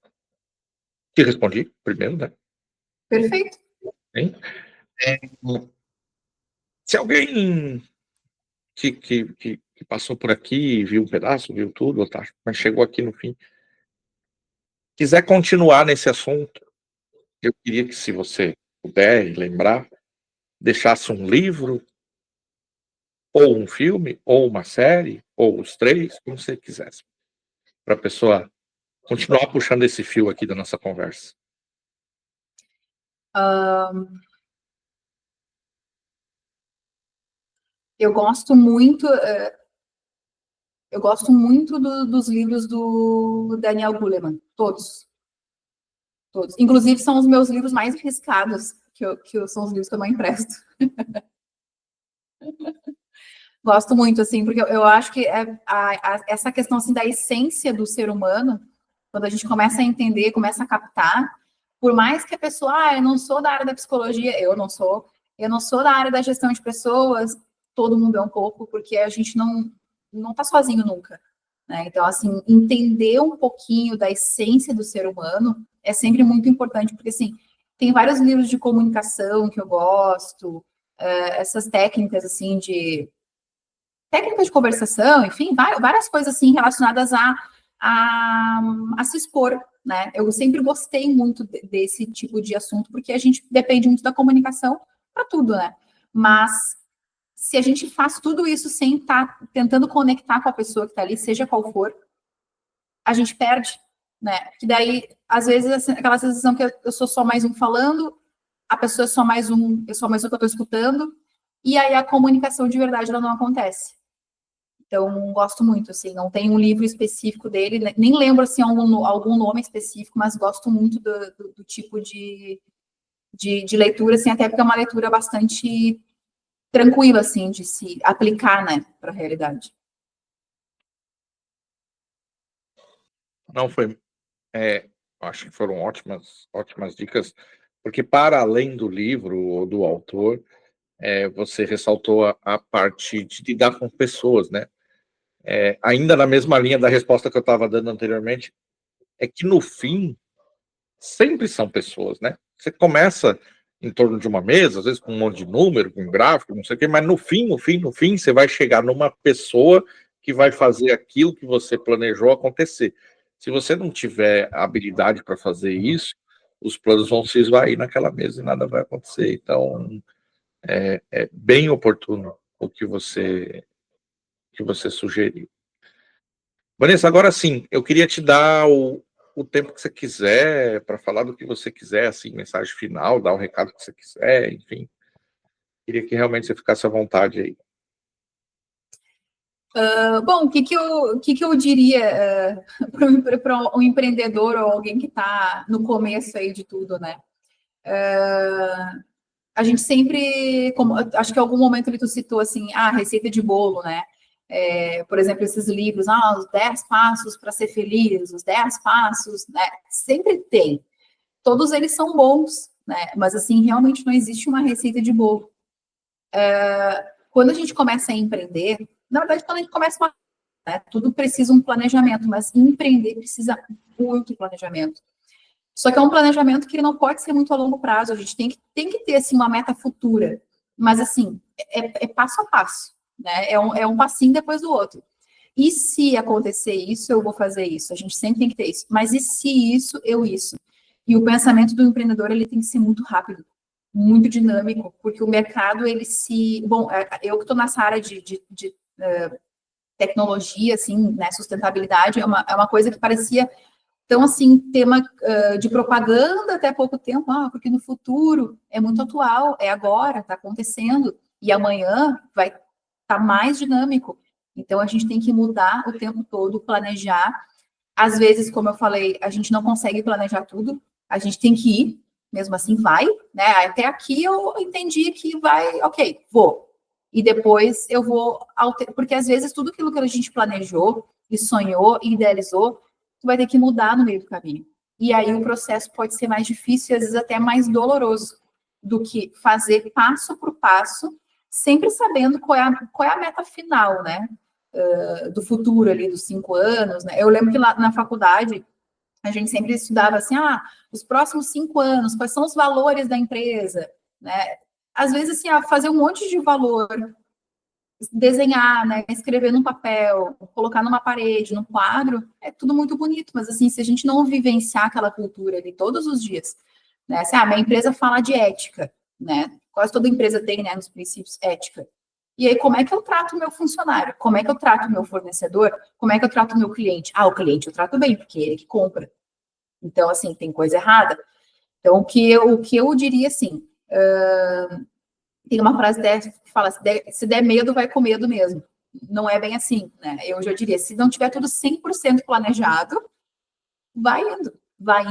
te respondi primeiro, né? Perfeito. Hein? É, se alguém que passou por aqui, viu um pedaço, viu tudo, tá, mas chegou aqui no fim, quiser continuar nesse assunto, eu queria que, se você puder e lembrar, deixasse um livro, ou um filme, ou uma série, ou os três, como você quisesse, para a pessoa continuar puxando esse fio aqui da nossa conversa. Eu gosto muito, eu gosto muito dos livros do Daniel Goleman, todos, todos. Inclusive são os meus livros mais arriscados, são os livros que eu não empresto. Gosto muito, assim, porque eu acho que essa questão assim da essência do ser humano, quando a gente começa a entender, começa a captar, por mais que a pessoa, eu não sou da área da psicologia, eu não sou da área da gestão de pessoas, todo mundo é um pouco, porque a gente não está sozinho nunca, né? Então, assim, entender um pouquinho da essência do ser humano é sempre muito importante, porque, assim, tem vários livros de comunicação que eu gosto, essas técnicas, assim, de técnicas de conversação, enfim, várias coisas assim relacionadas a se expor, né? Eu sempre gostei muito desse tipo de assunto, porque a gente depende muito da comunicação para tudo, né? Mas se a gente faz tudo isso sem estar tentando conectar com a pessoa que está ali, seja qual for, a gente perde, né? Que daí, às vezes, assim, aquela sensação que eu sou só mais um falando, a pessoa é só mais um, eu sou mais um que eu estou escutando, e aí a comunicação de verdade ela não acontece. Então, gosto muito, assim, não tem um livro específico dele, nem lembro, assim, algum nome específico, mas gosto muito do tipo de leitura, assim, até porque é uma leitura bastante tranquila, assim, de se aplicar, né, para a realidade. Não foi, acho que foram ótimas dicas, porque para além do livro ou do autor, você ressaltou a parte de lidar com pessoas, né? Ainda na mesma linha da resposta que eu estava dando anteriormente, é que no fim sempre são pessoas, né? Você começa em torno de uma mesa, às vezes com um monte de número, com um gráfico, não sei o quê, mas no fim, você vai chegar numa pessoa que vai fazer aquilo que você planejou acontecer. Se você não tiver habilidade para fazer isso, os planos vão se esvair naquela mesa e nada vai acontecer. Então, é bem oportuno o que você sugeriu. Vanessa, agora sim, eu queria te dar o tempo que você quiser para falar do que você quiser, assim, mensagem final, dar o recado que você quiser, enfim. Queria que realmente você ficasse à vontade aí. Bom, o que eu diria para um empreendedor ou alguém que está no começo aí de tudo, né? A gente sempre, acho que em algum momento ele tu citou assim, receita de bolo, né? Por exemplo, esses livros, os 10 passos para ser feliz, os 10 passos, né? Sempre tem. Todos eles são bons, né? Mas assim, realmente não existe uma receita de bolo. Quando a gente começa a empreender, na verdade, quando a gente começa uma, né, tudo precisa um planejamento, mas empreender precisa muito planejamento. Só que é um planejamento que não pode ser muito a longo prazo, a gente tem que ter assim, uma meta futura, mas assim, é passo a passo, né? É um passinho depois do outro. E se acontecer isso, eu vou fazer isso. A gente sempre tem que ter isso. Mas e se isso, eu isso? E o pensamento do empreendedor, ele tem que ser muito rápido, muito dinâmico, porque o mercado, ele se... Bom, eu que estou nessa área de tecnologia, assim, né, sustentabilidade, é uma coisa que parecia tão, assim, tema de propaganda até pouco tempo, porque no futuro é muito atual, é agora, está acontecendo, e amanhã vai estar mais dinâmico. Então, a gente tem que mudar o tempo todo, planejar. Às vezes, como eu falei, a gente não consegue planejar tudo, a gente tem que ir, mesmo assim vai, né? Até aqui eu entendi que vai, ok, vou. E depois eu vou alterar, porque às vezes tudo aquilo que a gente planejou, e sonhou, e idealizou, tu vai ter que mudar no meio do caminho. E aí o processo pode ser mais difícil e às vezes até mais doloroso do que fazer passo por passo, sempre sabendo qual é a meta final, né? Do futuro ali, dos 5 anos, né? Eu lembro que lá na faculdade a gente sempre estudava assim, os próximos 5 anos, quais são os valores da empresa, né? Às vezes, assim, fazer um monte de valor, desenhar, né, escrever num papel, colocar numa parede, num quadro, é tudo muito bonito, mas assim, se a gente não vivenciar aquela cultura ali todos os dias, né, assim, minha empresa fala de ética, né, quase toda empresa tem, né, nos princípios ética. E aí, como é que eu trato o meu funcionário? Como é que eu trato o meu fornecedor? Como é que eu trato o meu cliente? O cliente eu trato bem, porque é ele que compra. Então, assim, tem coisa errada. Então, o que eu diria, assim, tem uma frase que fala, se der medo, vai com medo mesmo. Não é bem assim, né? Eu já diria, se não tiver tudo 100% planejado, vai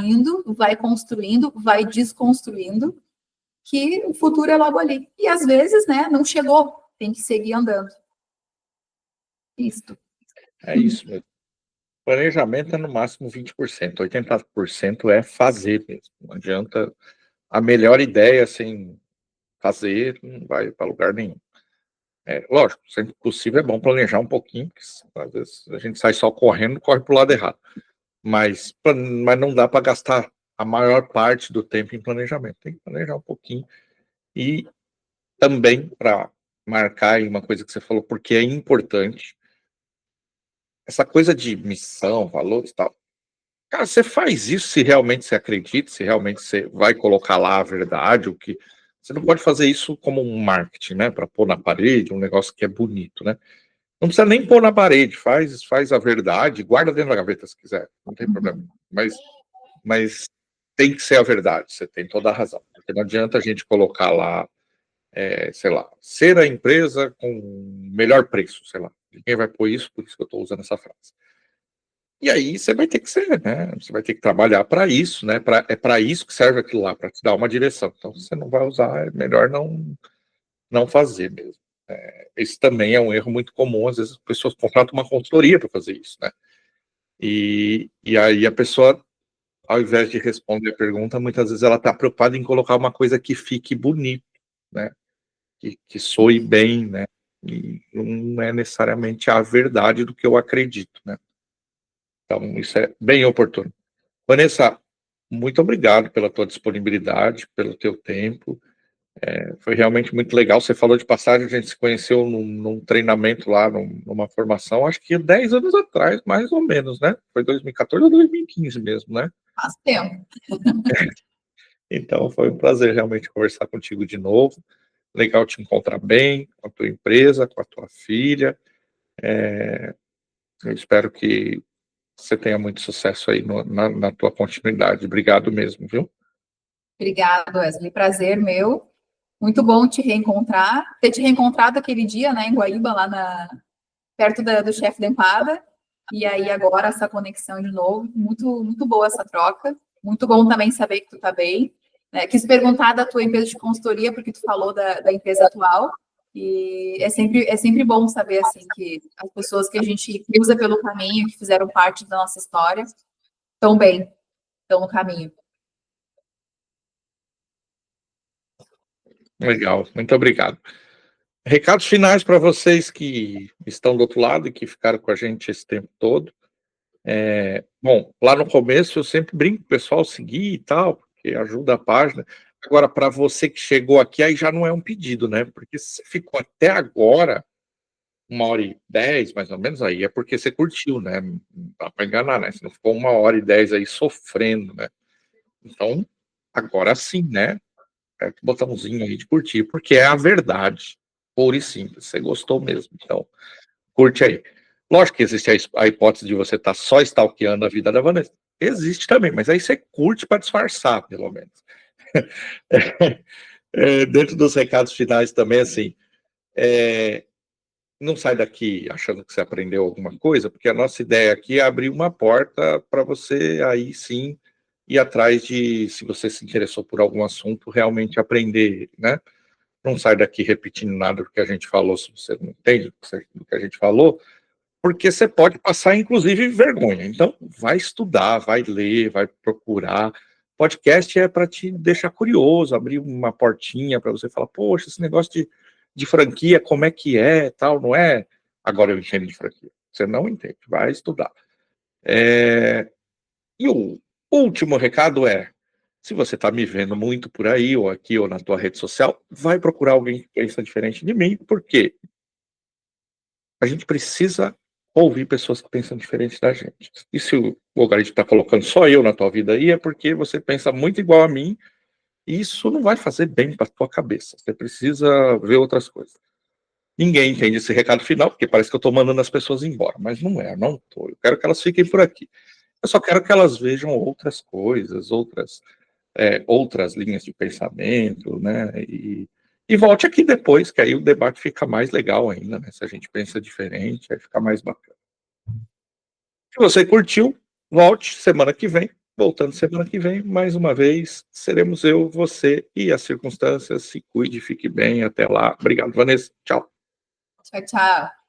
indo, vai construindo, vai desconstruindo, que o futuro é logo ali. E às vezes, né, não chegou, tem que seguir andando. Isto. É isso mesmo. Planejamento é no máximo 20%, 80% é fazer mesmo. Não adianta a melhor ideia sem fazer, não vai para lugar nenhum. Lógico, sempre possível é bom planejar um pouquinho, porque às vezes a gente sai só correndo, corre para o lado errado. Mas não dá para gastar a maior parte do tempo em planejamento. Tem que planejar um pouquinho. E também, para marcar aí uma coisa que você falou, porque é importante, essa coisa de missão, valores e tal. Cara, você faz isso se realmente você acredita, se realmente você vai colocar lá a verdade, o que. Você não pode fazer isso como um marketing, né? Para pôr na parede, um negócio que é bonito, né? Não precisa nem pôr na parede, faz a verdade, guarda dentro da gaveta se quiser, não tem problema. Mas tem que ser a verdade, você tem toda a razão. Porque não adianta a gente colocar lá, sei lá, ser a empresa com melhor preço, sei lá. Ninguém vai pôr isso, por isso que eu estou usando essa frase. E aí você vai ter que ser, né? Você vai ter que trabalhar para isso, né? É para isso que serve aquilo lá, para te dar uma direção. Então, se você não vai usar, é melhor não fazer mesmo. Esse também é um erro muito comum, às vezes as pessoas contratam uma consultoria para fazer isso, né? E aí a pessoa, ao invés de responder a pergunta, muitas vezes ela está preocupada em colocar uma coisa que fique bonito, né? Que soe bem, né? E não é necessariamente a verdade do que eu acredito, né? Então, isso é bem oportuno. Vanessa, muito obrigado pela tua disponibilidade, pelo teu tempo. Foi realmente muito legal. Você falou de passagem, a gente se conheceu num treinamento lá, numa formação, acho que 10 anos atrás, mais ou menos, né? Foi 2014 ou 2015 mesmo, né? Faz tempo. Então, foi um prazer realmente conversar contigo de novo. Legal te encontrar bem, com a tua empresa, com a tua filha. Eu espero que você tenha muito sucesso aí na tua continuidade. Obrigado mesmo, viu? Obrigada, Wesley. Prazer meu. Muito bom te reencontrar. Ter te reencontrado aquele dia, né, em Guaíba, lá perto do chefe da empada. E aí agora essa conexão de novo. Muito, muito boa essa troca. Muito bom também saber que tu tá bem. Quis perguntar da tua empresa de consultoria, porque tu falou da empresa atual. E é sempre bom saber, assim, que as pessoas que a gente cruza pelo caminho, que fizeram parte da nossa história, estão bem, estão no caminho. Legal, muito obrigado. Recados finais para vocês que estão do outro lado e que ficaram com a gente esse tempo todo. Bom, lá no começo eu sempre brinco com o pessoal seguir e tal, porque ajuda a página. Agora, para você que chegou aqui, aí já não é um pedido, né? Porque se você ficou até agora, 1h10, mais ou menos, aí é porque você curtiu, né? Não dá para enganar, né? Você não ficou 1h10 aí sofrendo, né? Então, agora sim, né? Aperta o botãozinho aí de curtir, porque é a verdade, pura e simples. Você gostou mesmo, então curte aí. Lógico que existe a hipótese de você estar só stalkeando a vida da Vanessa. Existe também, mas aí você curte para disfarçar, pelo menos. Dentro dos recados finais também, assim, não sai daqui achando que você aprendeu alguma coisa, porque a nossa ideia aqui é abrir uma porta para você aí sim ir atrás de, se você se interessou por algum assunto, realmente aprender, né? Não sai daqui repetindo nada do que a gente falou, se você não entende do que a gente falou, porque você pode passar, inclusive, vergonha. Então, vai estudar, vai ler, vai procurar. Podcast é para te deixar curioso, abrir uma portinha para você falar, poxa, esse negócio de franquia, como é que é, tal, não é? Agora eu entendo de franquia. Você não entende, vai estudar. E o último recado é, se você está me vendo muito por aí, ou aqui, ou na tua rede social, vai procurar alguém que pensa diferente de mim, porque a gente precisa ouvir pessoas que pensam diferente da gente. E se o algoritmo está colocando só eu na tua vida aí, é porque você pensa muito igual a mim, e isso não vai fazer bem para tua cabeça. Você precisa ver outras coisas. Ninguém entende esse recado final, porque parece que eu estou mandando as pessoas embora, mas não é, não estou. Eu quero que elas fiquem por aqui. Eu só quero que elas vejam outras coisas, outras linhas de pensamento, né? E volte aqui depois, que aí o debate fica mais legal ainda, né? Se a gente pensa diferente, aí fica mais bacana. Se você curtiu, volte semana que vem. Voltando semana que vem, mais uma vez, seremos eu, você e as circunstâncias. Se cuide, fique bem. Até lá. Obrigado, Vanessa. Tchau. Tchau, tchau.